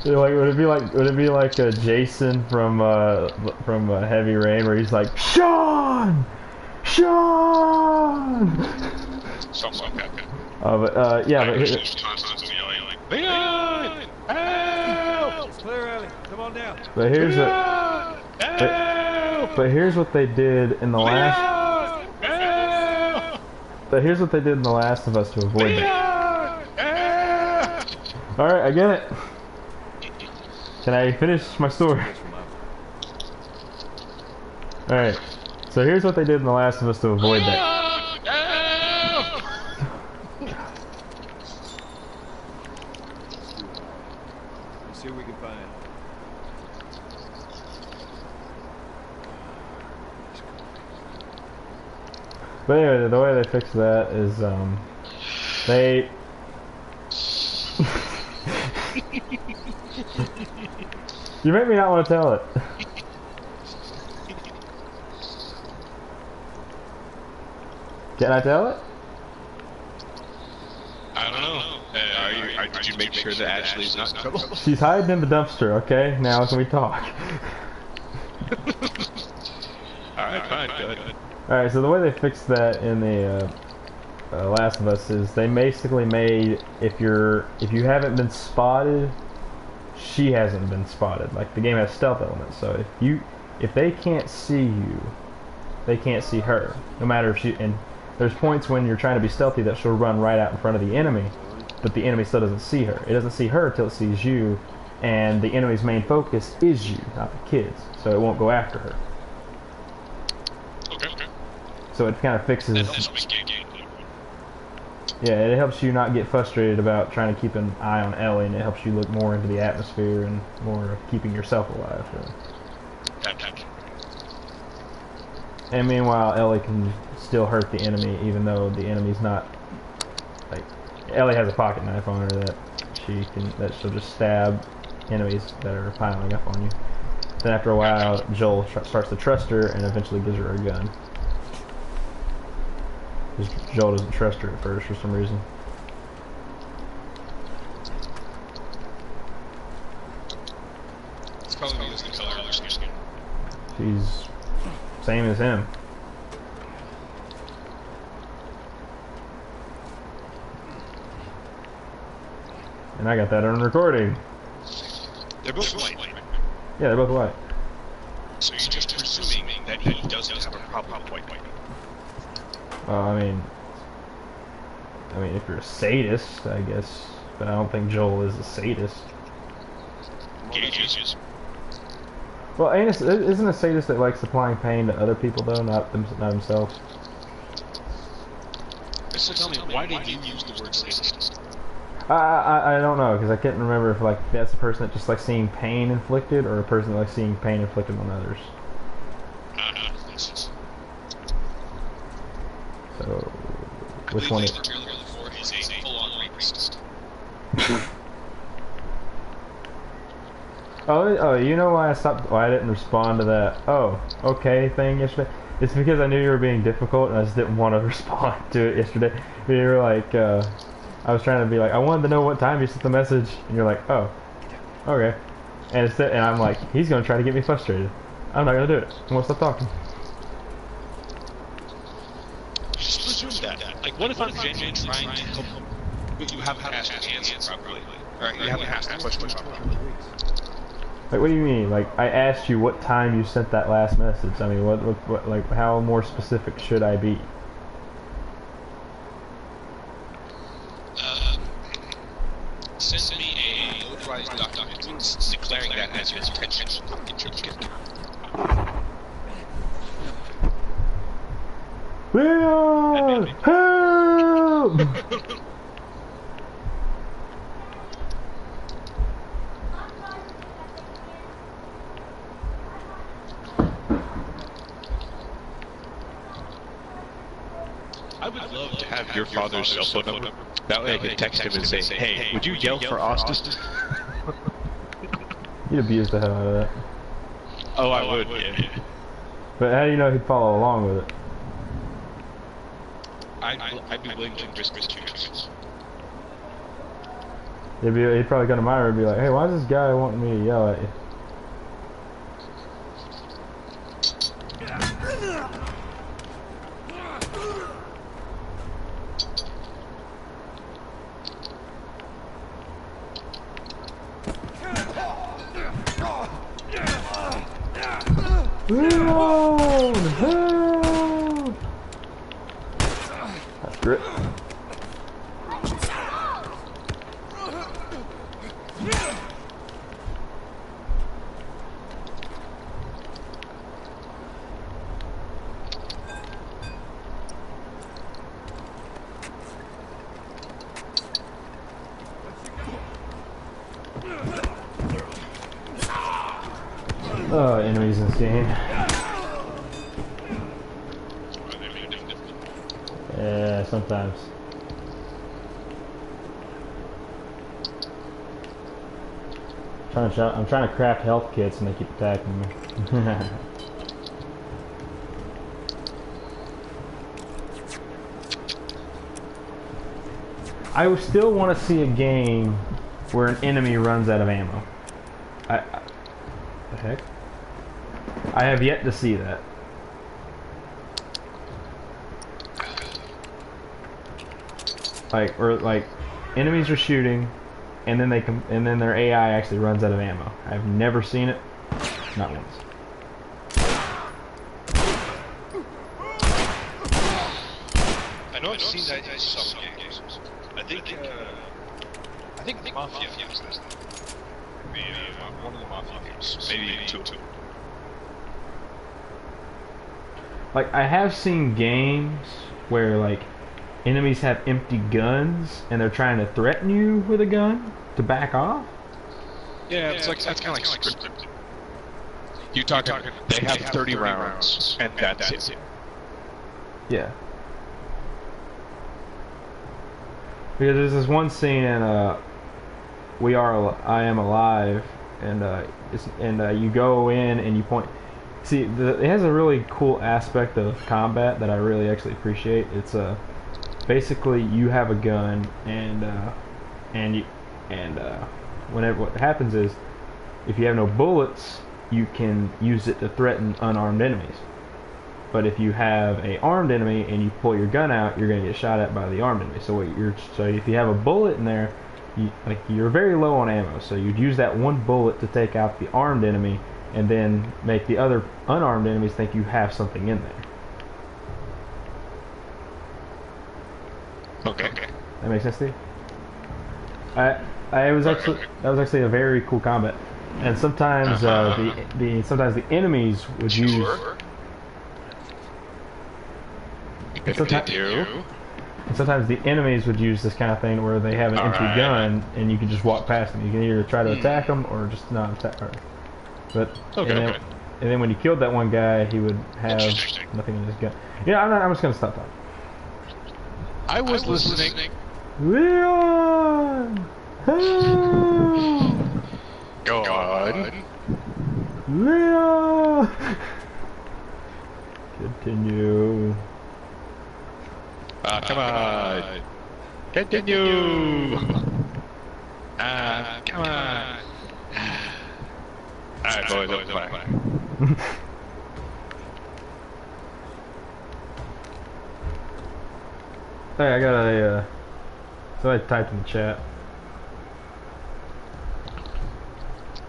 would it be like Jason from Heavy Rain, where he's like, Sean! Something like that. But yeah, but Leon! Help! Clear alley. Come on down. but here's Help! but here's what they did in the last. Help! But here's what they did in The Last of Us to avoid that. All right, I get it. Can I finish my story? All right. So here's what they did in The Last of Us to avoid that. Let's see what we can find. But anyway, the way they fixed that is they. You make me not want to tell it. Can I tell it? did you make sure that Ashley's not in trouble? She's hiding in the dumpster, okay? Now can we talk? Alright, fine, go ahead. Alright, so the way they fixed that in the Last of Us is they basically made if you haven't been spotted, she hasn't been spotted. Like the game has stealth elements, so if they can't see you, they can't see her. No matter if she and there's points when you're trying to be stealthy that she'll run right out in front of the enemy, but the enemy still doesn't see her. It doesn't see her till it sees you, and the enemy's main focus is you, not the kids, so it won't go after her. Okay. So it kind of fixes. That helps me gameplay. Yeah, it helps you not get frustrated about trying to keep an eye on Ellie, and it helps you look more into the atmosphere and more keeping yourself alive. So. And meanwhile, Ellie can still hurt the enemy, even though the enemy's not. Like, Ellie has a pocket knife on her that she'll just stab enemies that are piling up on you. Then after a while, Joel starts to trust her and eventually gives her a gun. Because Joel doesn't trust her at first for some reason. It's probably because the color of her skin. She's same as him. And I got that on recording. They're both white. Yeah, they're both white. So you're just presuming that he doesn't have a problem with white. I mean, if you're a sadist, I guess, but I don't think Joel is a sadist. Gauges. Well, isn't a sadist that likes supplying pain to other people though, not himself? So tell me, why did you use the word sadist? I don't know, because I can't remember if like that's a person that just likes seeing pain inflicted, or a person that likes seeing pain inflicted on others. So, which one is? Oh, you know why why I didn't respond to that "oh, okay" thing yesterday? It's because I knew you were being difficult and I just didn't want to respond to it yesterday. You were like, I was trying to be like, I wanted to know what time you sent the message, and you're like, oh, okay. And I'm like, he's gonna try to get me frustrated. I'm not gonna do it. I'm gonna stop talking. Just presume that. Like, what if I'm genuinely trying to help, but you haven't asked the answer properly? Alright, you haven't asked the question properly. Like, what do you mean? Like, I asked you what time you sent that last message. I mean, what like, how more specific should I be? Send me a notarized document declaring that as your intention. Leon! Help! I would love to have your father's cell phone number. That way I could text him and say, hey, would you yell for Austin? You'd abuse the hell out of that. Oh, I would, yeah. But how do you know he'd follow along with it? I'd be willing to risk his chance. He'd probably go to Myra and be like, hey, why is this guy wanting me to yell at you? Leon! Help! That's grip. Oh, enemies in this game. Yeah, sometimes. I'm trying to craft health kits and they keep attacking me. I still want to see a game where an enemy runs out of ammo. The heck? I have yet to see that. Like enemies are shooting, and then and then their AI actually runs out of ammo. I've never seen it, not once. I know I've seen that in some games. I think the Mafia games. One of the Mafia games, maybe two. Like I have seen games where like enemies have empty guns and they're trying to threaten you with a gun to back off. Yeah, it's like that's kind of like scripted. You talking? They have 30 rounds, and that's it. Yeah. Because there's this one scene in I Am Alive, and you go in and you point. See, it has a really cool aspect of combat that I really actually appreciate. It's basically you have a gun, and whenever what happens is, if you have no bullets, you can use it to threaten unarmed enemies. But if you have a armed enemy and you pull your gun out, you're gonna get shot at by the armed enemy. So if you have a bullet in there, you're very low on ammo. So you'd use that one bullet to take out the armed enemy, and then make the other unarmed enemies think you have something in there. Okay. That makes sense to you? That was actually a very cool combat. And sometimes sometimes the enemies would use. Sometimes the enemies would use this kind of thing where they have an empty gun and you can just walk past them. You can either try to attack them or just not attack them. But and then when you killed that one guy, he would have nothing in his gun. Yeah, I'm just gonna stop talking. I was listening. Leon! Help! Go on. Leon! Continue. Come on. Continue. Come on. Alright, boys, up the flag. Hey, I got a, somebody typed in the chat.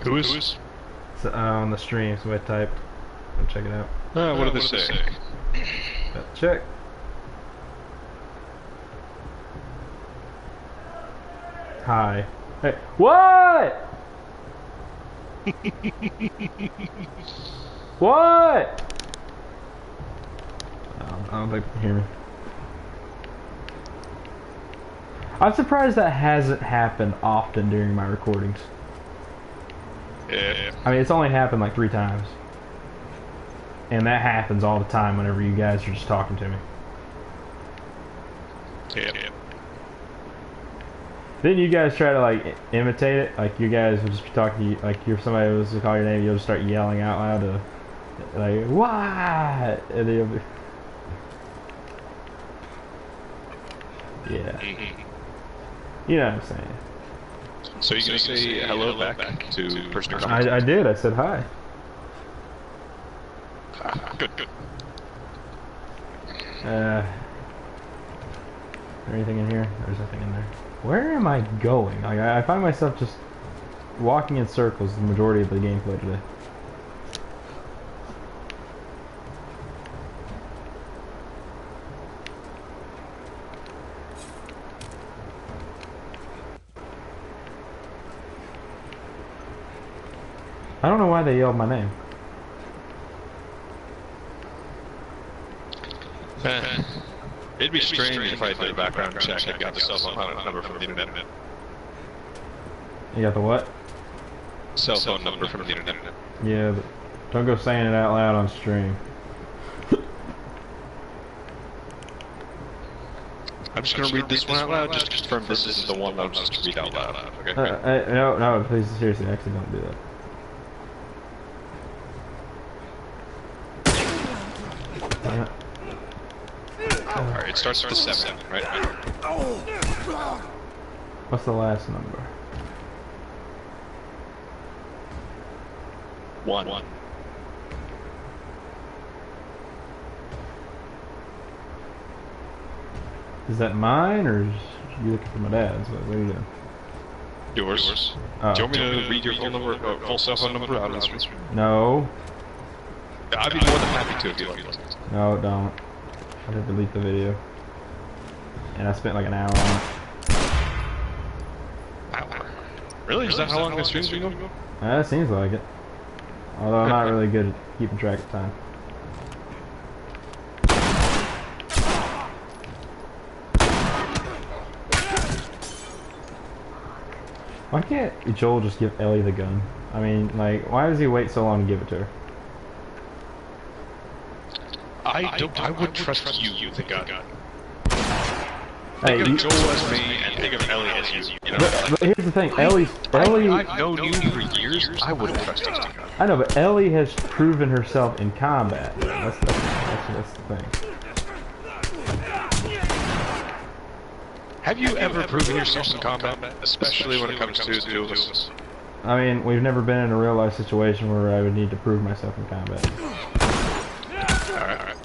Who is? On the stream, somebody typed. Go check it out. What did they say? Check. Hi. Hey, what? What? I don't think they can hear me. I'm surprised that hasn't happened often during my recordings. Yeah. I mean, it's only happened like 3 times. And that happens all the time whenever you guys are just talking to me. Yeah. Then you guys try to like imitate it, like you guys would just be talking, like if somebody was to call your name, you'll just start yelling out loud to, like, what? And then you'll be, yeah. You know what I'm saying. So you're gonna say hello back to person who I did, I said hi. Good. Anything in here? There's nothing in there. Where am I going? Like, I find myself just walking in circles the majority of the gameplay today. I don't know why they yelled my name. It'd be strange if I did a background check and got the cell phone number from the internet. You got the what? Cell phone number from the internet. Yeah, but don't go saying it out loud on stream. I'm just gonna read this one out loud, just to confirm this is the one I'm supposed to read out loud. Okay? No, please, seriously, actually don't do that. Alright, it starts with a 7, right? What's the last number? 1. Is that mine, or is you looking for my dad's? What are you doing? Yours. Oh. Do you want me to read your phone number, full cell phone number out on the screen? No. I'd be more than happy to if you like. No, don't. I had to delete the video. And I spent like an hour on it. Hour? Really? Is that how long this stream's been going? It seems like it. Although I'm not really good at keeping track of time. Why can't Joel just give Ellie the gun? I mean, like, why does he wait so long to give it to her? I would trust you with the gun. Hey, Think of Joel as me and think of Ellie as you. You know? but here's the thing, Ellie... I've known you for years. I wouldn't trust you with the gun. I know, but Ellie has proven herself in combat. That's the thing. Have you ever proven yourself in combat? Especially when it comes to two of us. I mean, we've never been in a real life situation where I would need to prove myself in combat. Alright.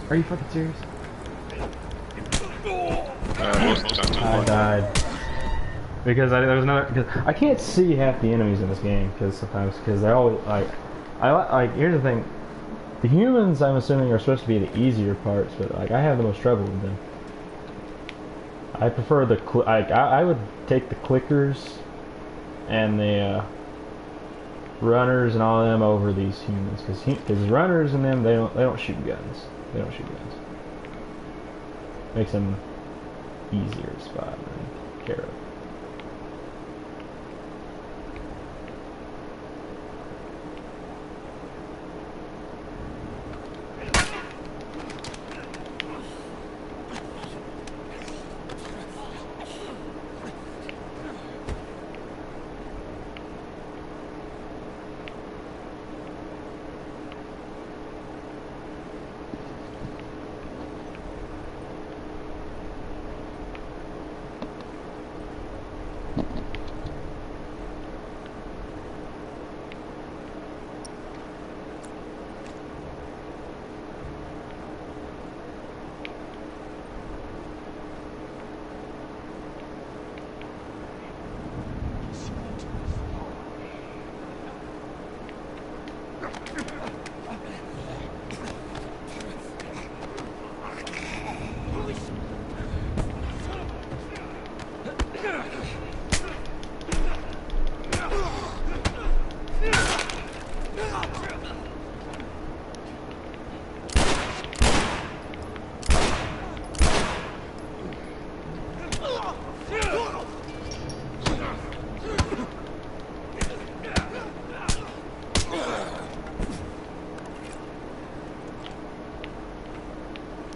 Are you fucking serious? I died because there was another. Because I can't see half the enemies in this game because they're always like, here's the thing, the humans I'm assuming are supposed to be the easier parts, but like I have the most trouble with them. I prefer the I would take the clickers and the runners and all of them over these humans because runners and them they don't shoot guns. They don't shoot guns. Makes them easier to spot and take care of.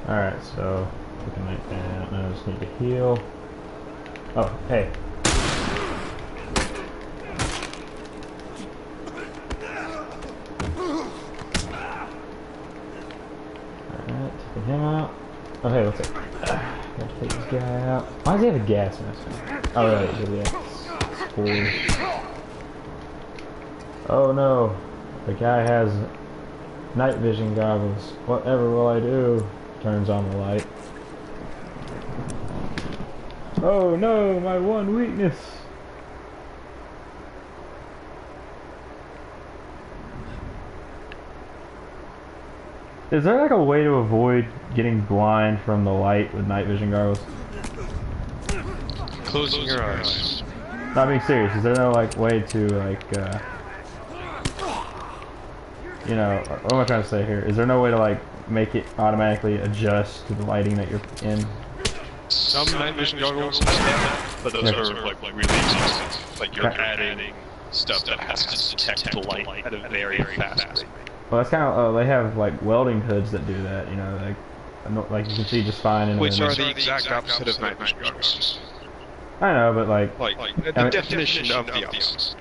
Alright, so looking like that. I just need to heal. Oh, hey. Alright, taking him out. Oh, hey, what's up? Gotta take this guy out. Why does he have a gas mask? Oh, right, yeah. Cool. Oh no, the guy has night vision goggles. Whatever will I do? Turns on the light. Oh no, my one weakness. Is there like a way to avoid getting blind from the light with night vision goggles? Closing your eyes. Not being serious, is there no like way to like you know, what am I trying to say here? Is there no way to like make it automatically adjust to the lighting that you're in? Some night vision goggles have that, but those are like really expensive. Like you're adding stuff that has to detect the light at a very fast rate. Well, that's kind of they have like welding hoods that do that. You know, like you can see just fine in Which them. are the exact opposite of night vision goggles. I know, but like The I mean, definition of the opposite.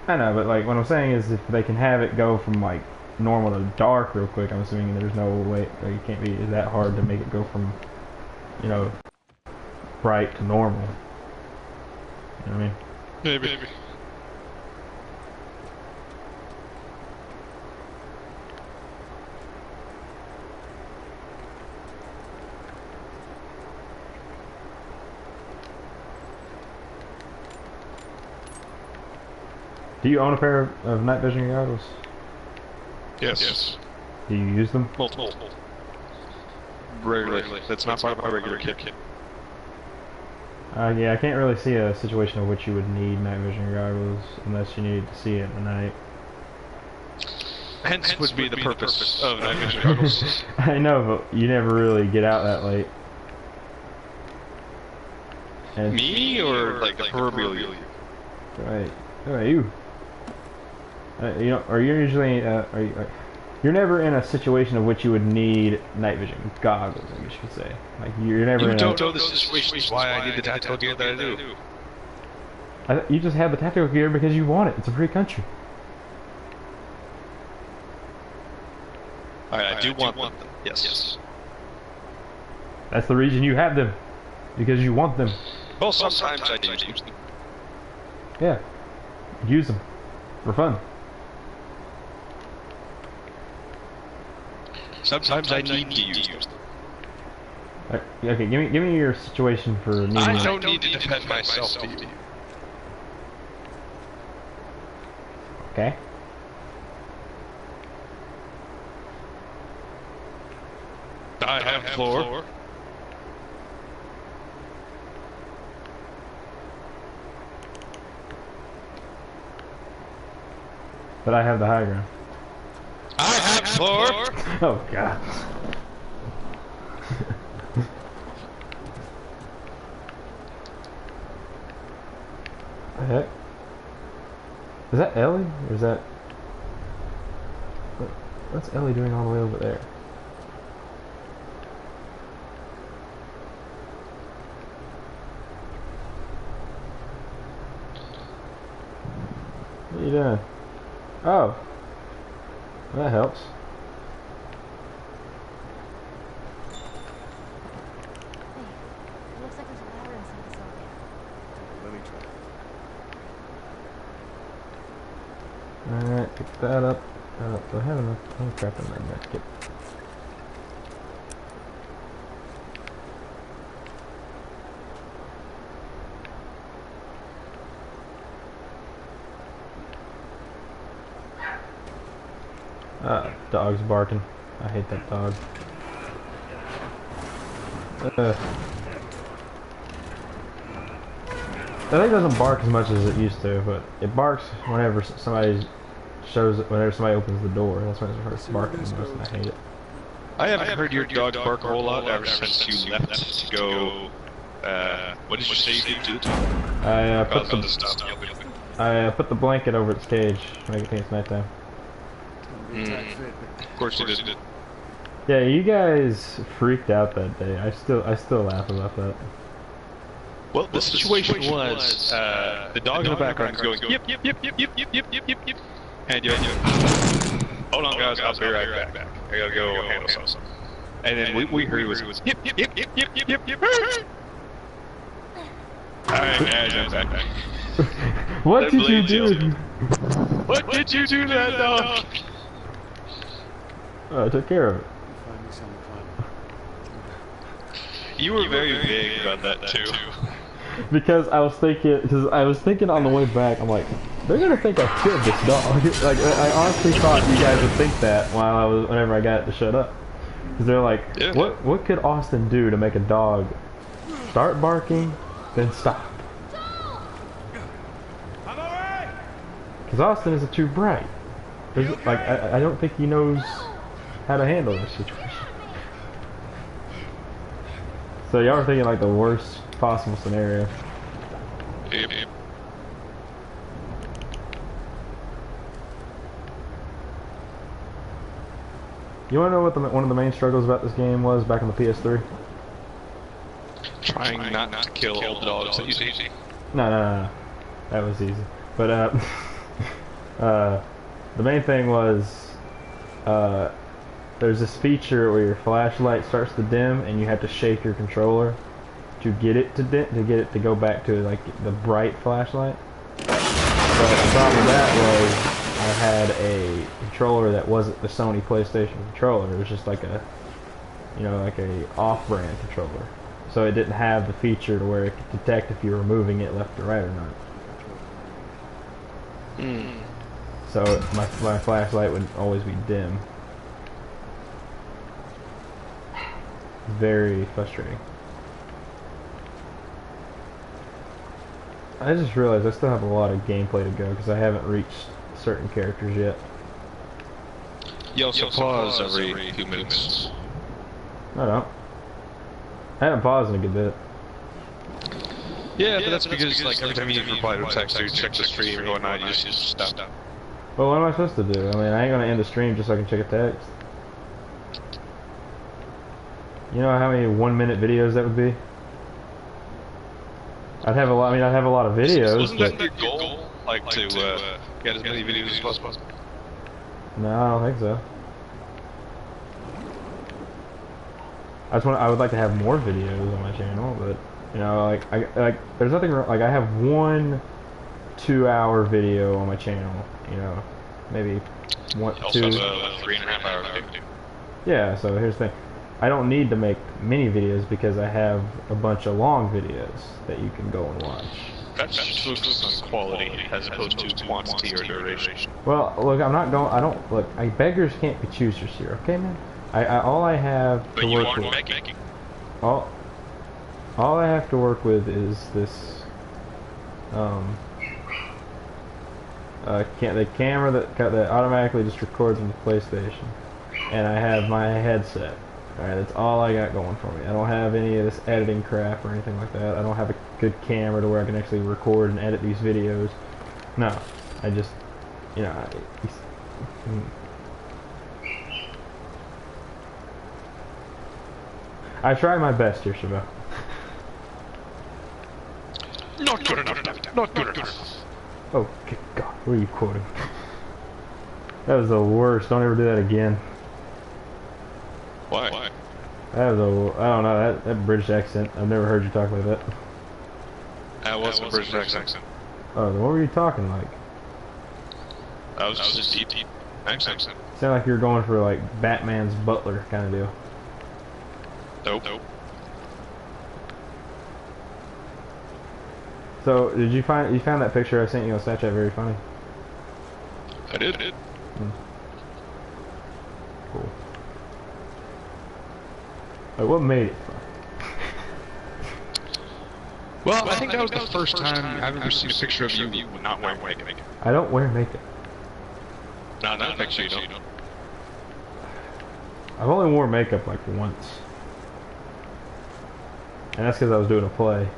I know, but like what I'm saying is if they can have it go from like normal to dark real quick, I'm assuming there's no way like, it can't be that hard to make it go from, you know, bright to normal. You know what I mean? Maybe. Do you own a pair of night vision goggles? Yes. Do you use them? Multiple. Regularly. That's not part of my regular kit. Yeah, I can't really see a situation in which you would need night vision goggles unless you need to see at night. Hence would be the purpose of night vision goggles. I know, but you never really get out that late. And Me or like the proverbial you? Right. You. You know, or you're usually, you're never in a situation of which you would need night vision goggles, I guess you could say. Like, you're never You in don't know the situation is why I need the tactical gear that I do. you just have the tactical gear because you want it. It's a free country. I do want them. Yes. That's the reason you have them. Because you want them. Well, sometimes I do use them. Yeah. Use them. For fun. Sometimes I need to use them. Okay, give me your situation for needing I don't need to defend myself to you. Okay. I have the floor. But I have the high ground. I have floor. Oh god. The heck? Is that Ellie? Or is that... What's Ellie doing all the way over there? What are you doing? Oh. That helps. Hey, it looks like there's a ladder inside this elevator. Let me try. Alright, pick that up. Do I have enough? Oh crap, in my medkit. Dog's barking. I hate that dog. That thing doesn't bark as much as it used to, but it barks whenever somebody opens the door. That's when it starts barking the most, and I hate it. I haven't heard your dog bark a whole lot ever since you left to go. What did you say you did? I put the blanket over its cage, make it think it's nighttime. Of course you did. Yeah, you guys freaked out that day. I still laugh about that. Well, the situation was the dog in the background is going yip yip yip yip yip yip yip yip yip, and you hold on guys, I'll be right back. I gotta go handle something. And then we heard it was yip yip yip yip yip yip yip yip. Alright guys, I'm back. What did you do? What did you do to that dog? Oh, I took care of it. Find me some fun. You were very vague about that too. Because I was thinking on the way back, I'm like, they're gonna think I killed this dog. Like, I honestly thought you guys would think that whenever I got it to shut up. Because they're like, Yeah. what could Austin do to make a dog start barking, then stop? I'm alright! Because Austin isn't too bright. Like, I don't think he knows how to handle this situation. So y'all are thinking like the worst possible scenario. Yep. You want to know what one of the main struggles about this game was back on the PS3? Trying not to kill all the dogs that you see. No. That was easy. But, the main thing was, there's this feature where your flashlight starts to dim and you have to shake your controller to get it to dim, to get it to go back to, like, the bright flashlight. But the problem with that was I had a controller that wasn't the Sony PlayStation controller. It was just like a, you know, like a off-brand controller. So it didn't have the feature to where it could detect if you were moving it left or right or not. So my flashlight would always be dim. Very frustrating. I just realized I still have a lot of gameplay to go because I haven't reached certain characters yet. You also pause every few minutes. I don't. I haven't paused in a good bit. Yeah, but that's because like every time you reply to a text or you check the stream or whatnot, you just stop. Well, what am I supposed to do? I mean, I ain't gonna end the stream just so I can check a text. You know how many 1-minute videos that would be? I'd have a lot. I mean, I'd have a lot of videos. Wasn't that your goal? Like to get as many videos as possible? No, I don't think so. I would like to have more videos on my channel, but you know, there's nothing wrong. Like I have 1 2-hour video on my channel. You know, maybe one, also two. Also a 3.5 hour video. Yeah. So here's the thing. I don't need to make mini videos because I have a bunch of long videos that you can go and watch. That's focused on quality as opposed to quantity or duration. Well, look, beggars can't be choosers here, okay, man? All I have to work with. All I have to work with is this, the camera that automatically just records on the PlayStation, and I have my headset. Alright, that's all I got going for me. I don't have any of this editing crap or anything like that. I don't have a good camera to where I can actually record and edit these videos. No, I just, you know, I try my best here, Chabot. Not good enough. Not good enough. Oh, good God, what are you quoting? That was the worst. Don't ever do that again. Why? That was I don't know, that British accent. I've never heard you talk like that. That was a British accent. Oh, then what were you talking like? That was just a deep accent. Sound like you were going for like Batman's butler kind of deal. Nope. So, did you found that picture I sent you on Snapchat very funny? I did. Cool. Like, what made it fun? Well, I think that was the first time I've ever seen a picture of you not wearing makeup. I don't wear makeup. No, not a picture you don't. I've only worn makeup like once. And that's because I was doing a play.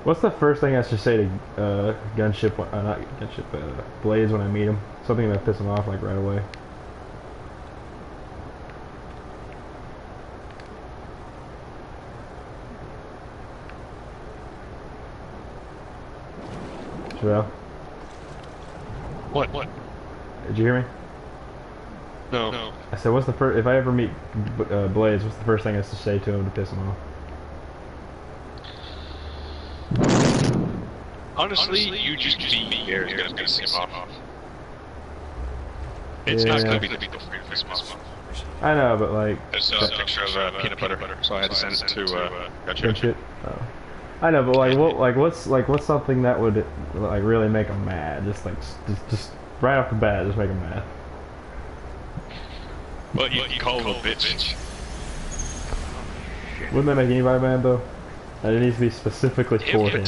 What's the first thing I should say to Gunship, not Gunship, Blades when I meet him? Something that piss him off like right away. Joel? What? Did you hear me? No. I said, what's the first, if I ever meet Blades, what's the first thing I should say to him to piss him off? Honestly, you just being here is gonna piss him off. It's not gonna be the people for you to piss him off. I know, but like... There's a picture of peanut butter, so I had to send it to Gunship. Oh. I know, but like, what's something that would like really make him mad? Just right off the bat, just make him mad. Well, you call him a bitch. Wouldn't that make anybody mad though? It needs to be specifically for him.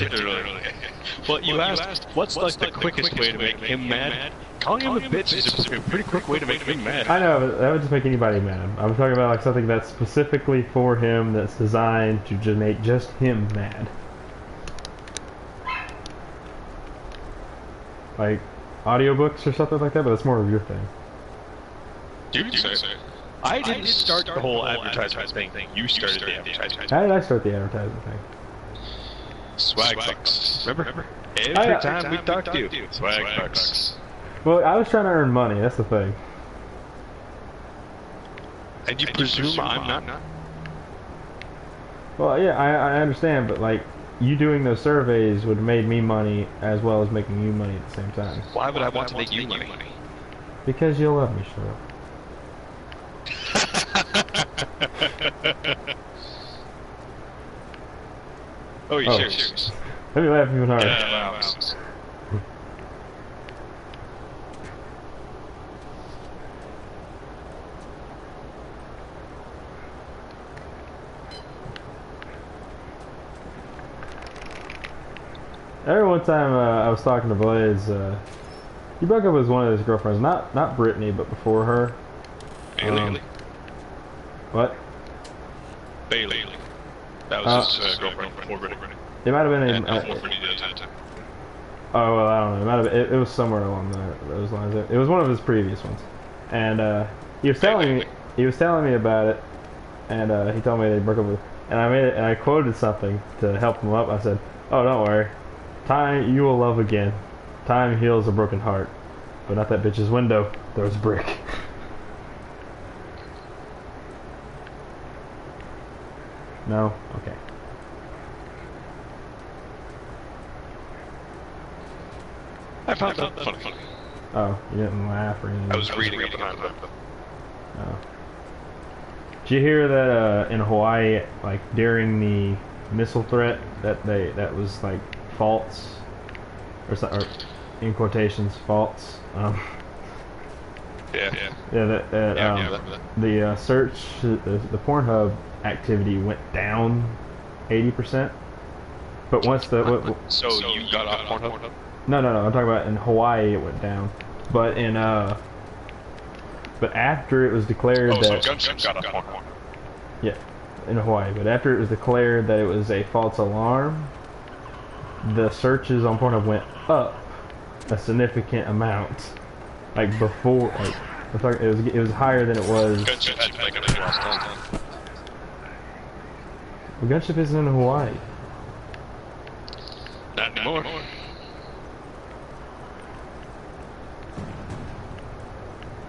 Well, you asked, what's like the quickest way to make him mad? Calling him a bitch is a pretty quick way to make him mad. I know, but that would just make anybody mad. I'm talking about like something that's specifically for him, that's designed to just make just him mad. Like audiobooks or something like that, but that's more of your thing. You say. I didn't start the whole advertisement thing. You started the advertisement. How did I start the advertising thing? Swag bucks. Remember? Every time we talk to you. Swag bucks. Well, I was trying to earn money, that's the thing. And you presume I'm not? Well, yeah, I understand, but like, you doing those surveys would have made me money as well as making you money at the same time. Why would I want to make you money? Because you love me, shut up. Oh, you're serious? Let me laugh even harder. Yeah, wow. Every one time I was talking to Blaze, he broke up with one of his girlfriends, not Brittany, but before her. Bailey. What? Bailey. That was his girlfriend before Brittany. It might have been And a, before Brittany did that time. oh well, I don't know. It might have been, it was somewhere along those lines. It was one of his previous ones, and he was telling me about it, and he told me they broke up with, and I quoted something to help him up. I said, "Oh, don't worry, time you will love again. Time heals a broken heart, but not that bitch's window throws a brick." No? Okay. I found that funny. Oh, you didn't laugh or anything? I was reading it behind that. Oh. Did you hear that in Hawaii, like during the missile threat, that was like false, or in quotations, false? Yeah. The search, the Pornhub activity went down 80%. But once So you got off Pornhub? No, I'm talking about in Hawaii it went down. But in but after it was declared that so Gunship got off Pornhub. yeah, in Hawaii, but after it was declared that it was a false alarm, the searches on Pornhub went up a significant amount. Like before, like I'm talking, it was higher than it was. Gunship had like a last time. Well, Gunship isn't in Hawaii. Not anymore.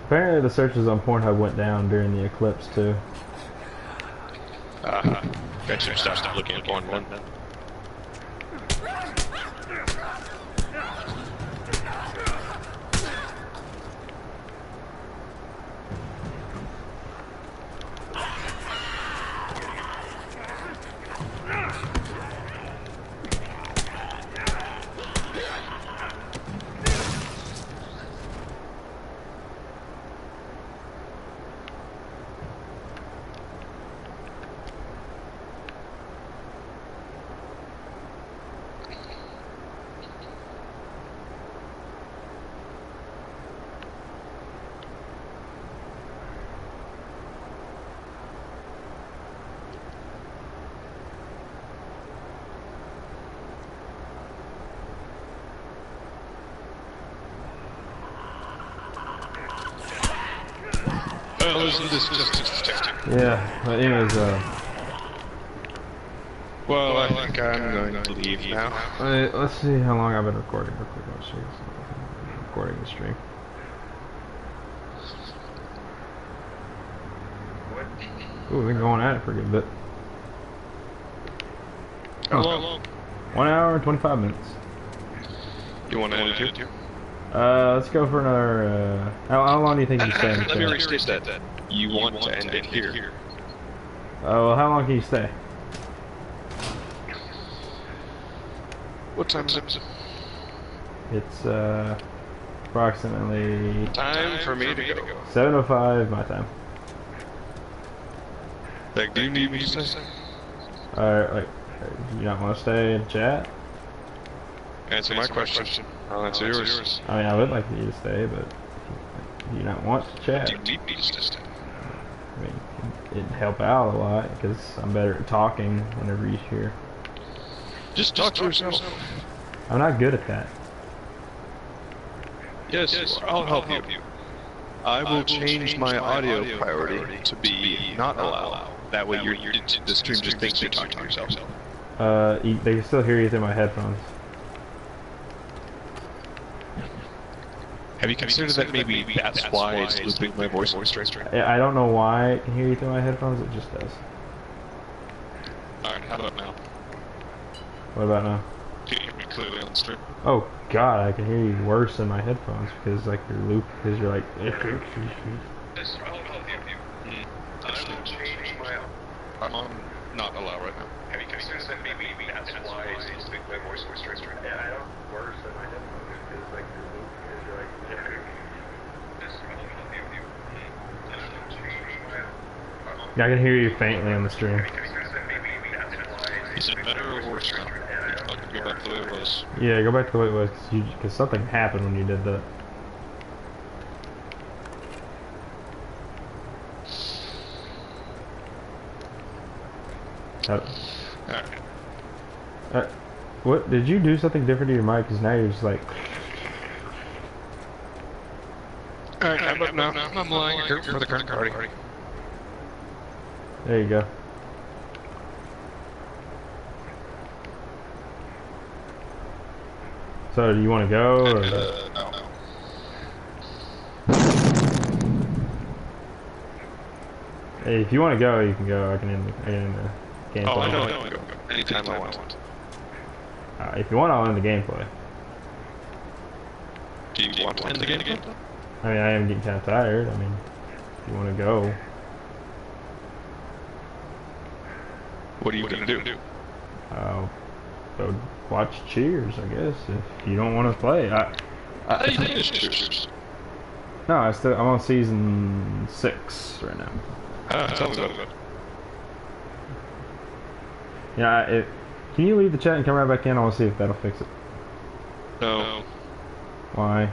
Apparently the searches on Pornhub went down during the eclipse too. Gunship stopped looking at porn then. Well, isn't this just texting? Yeah, but anyways, Well, I think I'm going to leave now. let's see how long I've been recording real quick. Let's see. Recording the stream. Ooh, we've been going at it for a good bit. How long? 1 hour and 25 minutes. You want to end it too? Let's go for another, how long do you think you stay in the Let me chat? restate that. You want to end it here. Well, how long can you stay? What time is it? It's, approximately Time for me to go. 7:05 my time. Like, do you need me to stay? Alright, like, you not want to stay and chat? Answer my question. I'll answer yours. I mean, I would like you to stay, but do you not want to chat? Do you need me to stay? I mean, it'd help out a lot because I'm better at talking whenever you're here. Just talk to yourself. I'm not good at that. Yes, I'll help you. I will change my audio priority to be not allow. That way the stream just thinks you're talking to yourself. They can still hear you through my headphones. Have you considered that maybe that's why it's looping my voice straight? I don't know why it can hear you through my headphones, it just does. Alright, how about now? What about now? Can you hear me clearly on the stream? Oh god, I can hear you worse in my headphones because like your loop, because you're like... Yes, I'll help you. I will change my... I'm on not allow right now. Have you considered that maybe that's why it's looping my voice straight? Yeah, I don't worse in my headphones because like your loop, because you're like... Yeah, I can hear you faintly on the stream. Is it better or worse now? I can go back to the way it was. Yeah, go back to the way it was because something happened when you did that. What did you do something different to your mic? Because now you're just like. Alright, how about now? I'm lying here for the current party. There you go. So, do you want to go? Or no. Hey, if you want to go, you can go. I can end the gameplay. Oh, I know. Go. Anytime I want. If you want, I'll end the gameplay. Do you want to end the game? I mean, I am getting kind of tired. I mean, if you want to go. What are you going to do? Go watch Cheers, I guess, if you don't want to play. I think it's Cheers. No, I'm on season 6 right now. Tell me about it. Yeah, can you leave the chat and come right back in? I want to see if that'll fix it. No. Why?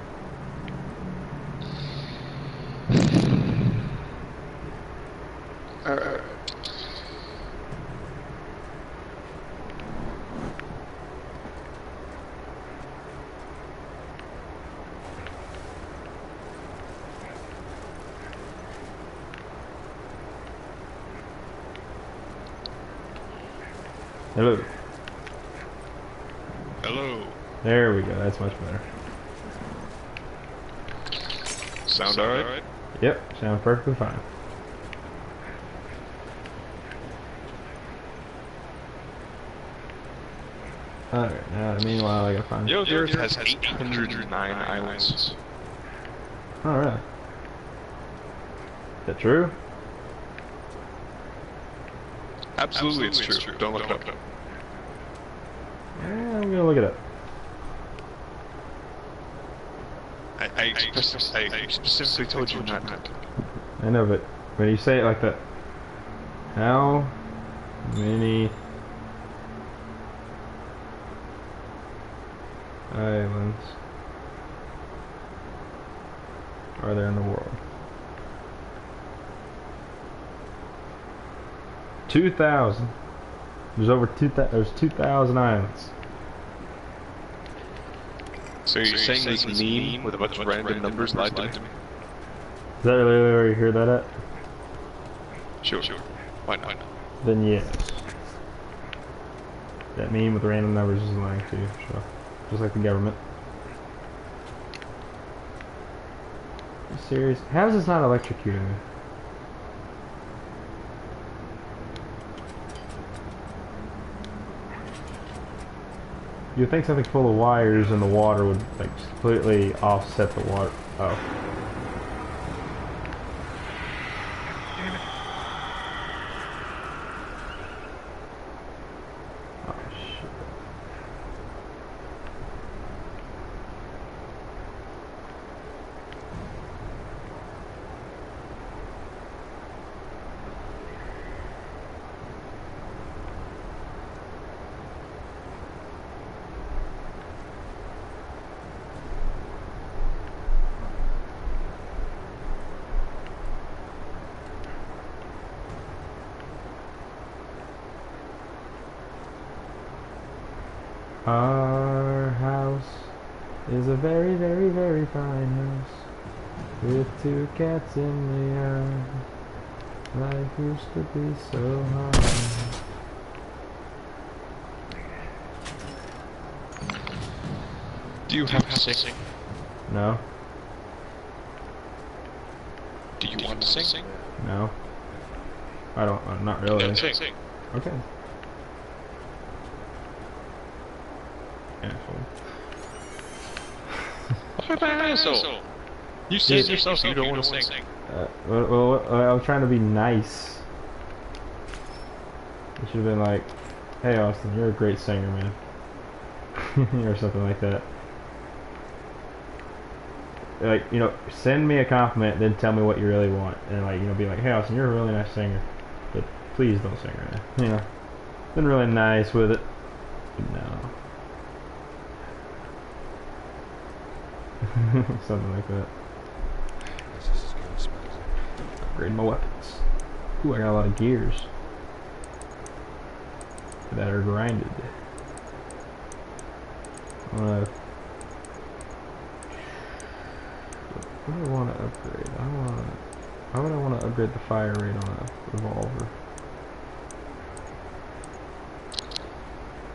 Hello. Hello. There we go. That's much better. Sound alright? Yep. Sound perfectly fine. Alright. Now, meanwhile, I gotta find. The Earth has 809 islands. Oh, really? Is that true? Absolutely, it's true. Don't look it up. Yeah, I'm gonna look it up. I specifically told you not to. I know, but when you say it like that, how many islands are there in the world? 2,000. There's over 2,000. There's 2,000 islands. So you're saying this meme with a bunch of random numbers lied to me? Is that really where you hear that at? Sure. Why not? Then yes. That meme with random numbers is lying too. So, just like the government. Are you serious? How is this not electrocuting me? You'd think something full of wires in the water would like completely offset the water. Oh. Oh shit. Our house is a very, very, very fine house with 2 cats in the yard. Life used to be so hard. Do you have to sing? No, Do you want to sing? no. I don't, not really. No, sing. Okay. Asshole. What an asshole! You said yourself you don't want to sing. Well, I was trying to be nice. You should have been like, hey Austin, you're a great singer, man. Or something like that. Like, you know, send me a compliment, then tell me what you really want. And like, you know, be like, hey Austin, you're a really nice singer. But please don't sing right now. You know. Been really nice with it. No. Something like that. Upgrade my weapons. Ooh, I got a lot of gears that are grinded. What do I want to upgrade? Why would I want to upgrade the fire rate on a revolver?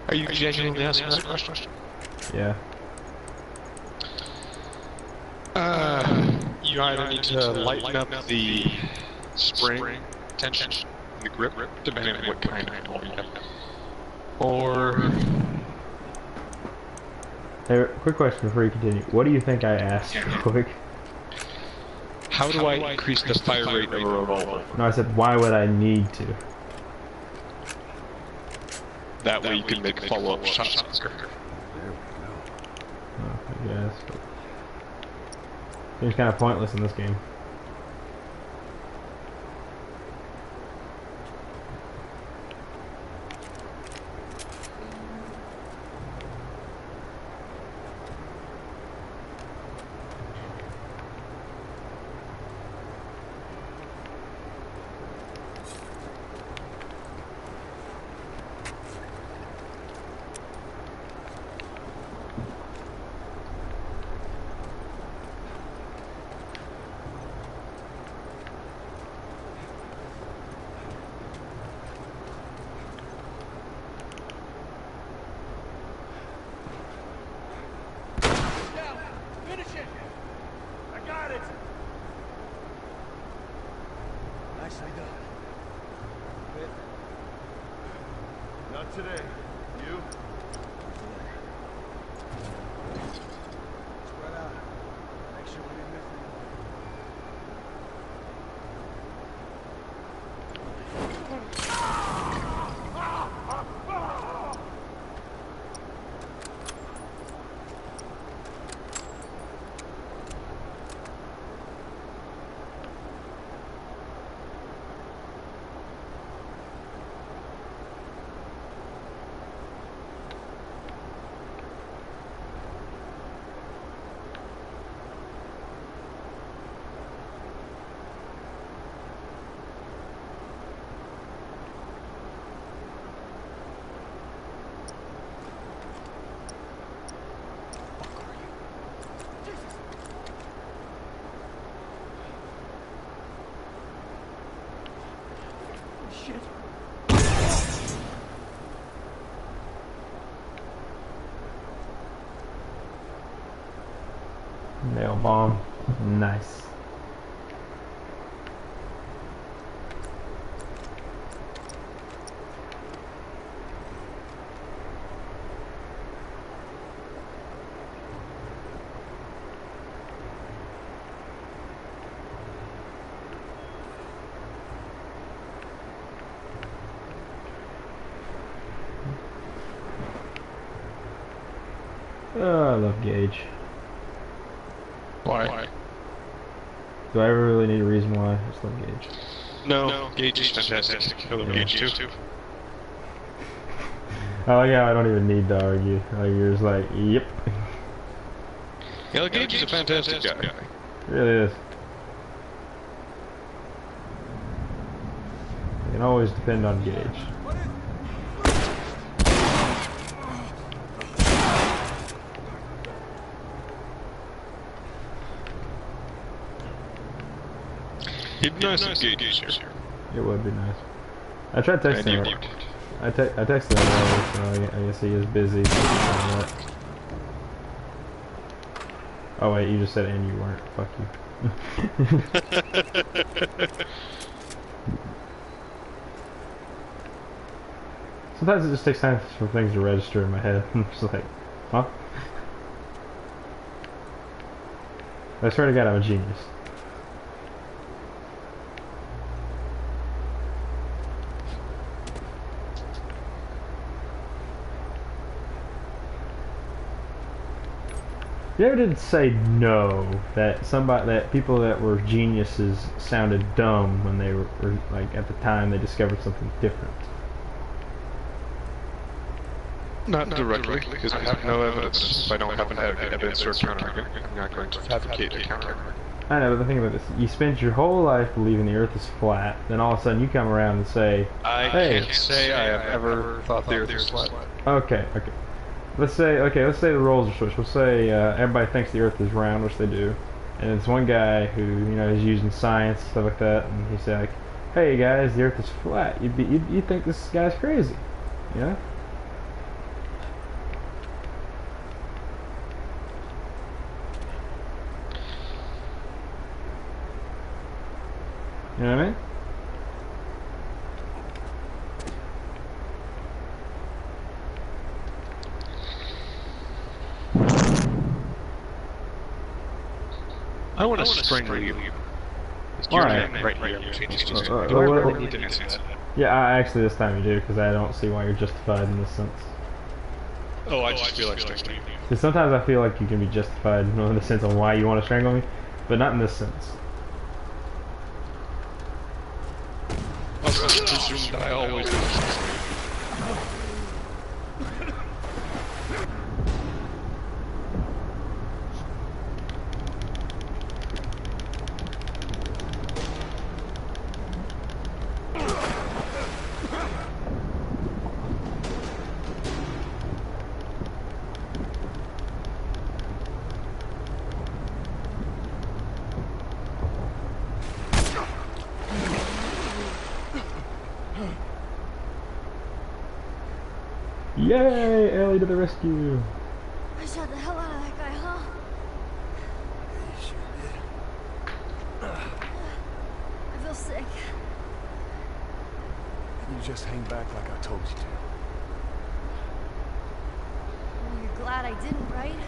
Are you genuinely asking that question? Yeah. You either need to lighten up the spring tension, the grip, depending on what kind of ball you have, or... Hey, quick question before you continue. What do you think I asked real quick? How do I increase the fire rate of a revolver? No, I said, why would I need to? That way you can make follow-up shots quicker. Oh, I guess. But seems kind of pointless in this game. Nicely done. Not today. You? Spread out. Make sure we didn't miss Shit. Nail bomb. Nice. Oh, I love Gage. Why? Do I ever really need a reason why? I just love Gage. No, Gage is fantastic. I love Gage too. Oh yeah, I don't even need to argue. Like, you're just like, yep. Yeah, Gage is a fantastic guy. It really is. You can always depend on Gage. It'd be nice if Gage was here. It would be nice. I tried texting him. I texted him earlier, so I guess he is busy. Oh wait, you just said and you weren't. Fuck you. Sometimes it just takes time for things to register in my head. I'm just like, huh? I swear to God, I'm a genius. You ever did say no that people that were geniuses sounded dumb when they were like at the time they discovered something different? Not directly, because I have no evidence. If I don't happen to have evidence or counter-argument, I'm not going to advocate a counter-argument. I know, but the thing about this, you spent your whole life believing the Earth is flat, then all of a sudden you come around and say, I can't say I have ever thought the Earth was flat. Okay. Let's say the roles are switched. Let's say everybody thinks the Earth is round, which they do, and it's one guy who is using science stuff like that, and he's like, "Hey guys, the Earth is flat." You'd think this guy's crazy, you know? You know what I mean? I want to strangle you. Alright. Right here. Do I really need to answer that? Yeah, actually this time you do, because I don't see why you're justified in this sense. Oh, I just feel like strangling you. Because sometimes I feel like you can be justified in the sense of why you want to strangle me, but not in this sense. I always do. Yay! Ellie to the rescue! I shot the hell out of that guy, huh? You sure did. I feel sick. You just hang back like I told you to. Well, you're glad I didn't, right?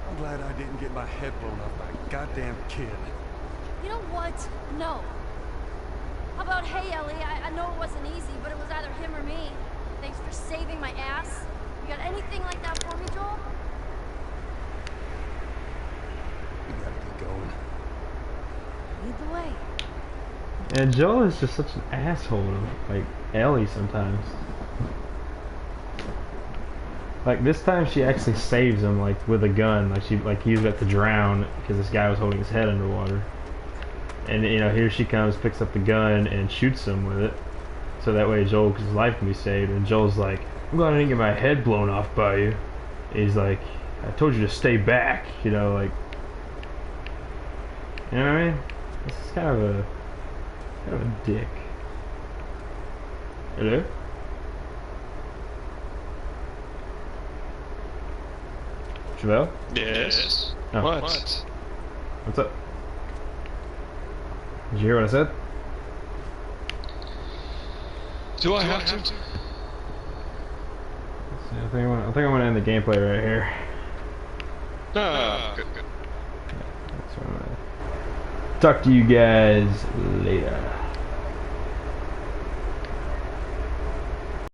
I'm glad I didn't get my head blown off by a goddamn kid. You know what? No. How about, hey, Ellie, I know it wasn't easy, but it was either him or me. Thanks for saving my ass. You got anything like that for me, Joel? We gotta get going. Lead the way. And Joel is just such an asshole to, like, Ellie sometimes. Like, this time she actually saves him, like, with a gun. Like, he was about to drown because this guy was holding his head underwater. And, here she comes, picks up the gun, and shoots him with it. So that way Joel's life can be saved. And Joel's like, I'm glad I didn't get my head blown off by you. And he's like, I told you to stay back. Like, you know what I mean? This is kind of a dick. Hello? Chevelle? Yes. Oh. What? What's up? Did you hear what I said? Do I have to? I think I'm gonna end the gameplay right here. Good. That's what I'm gonna talk to you guys later.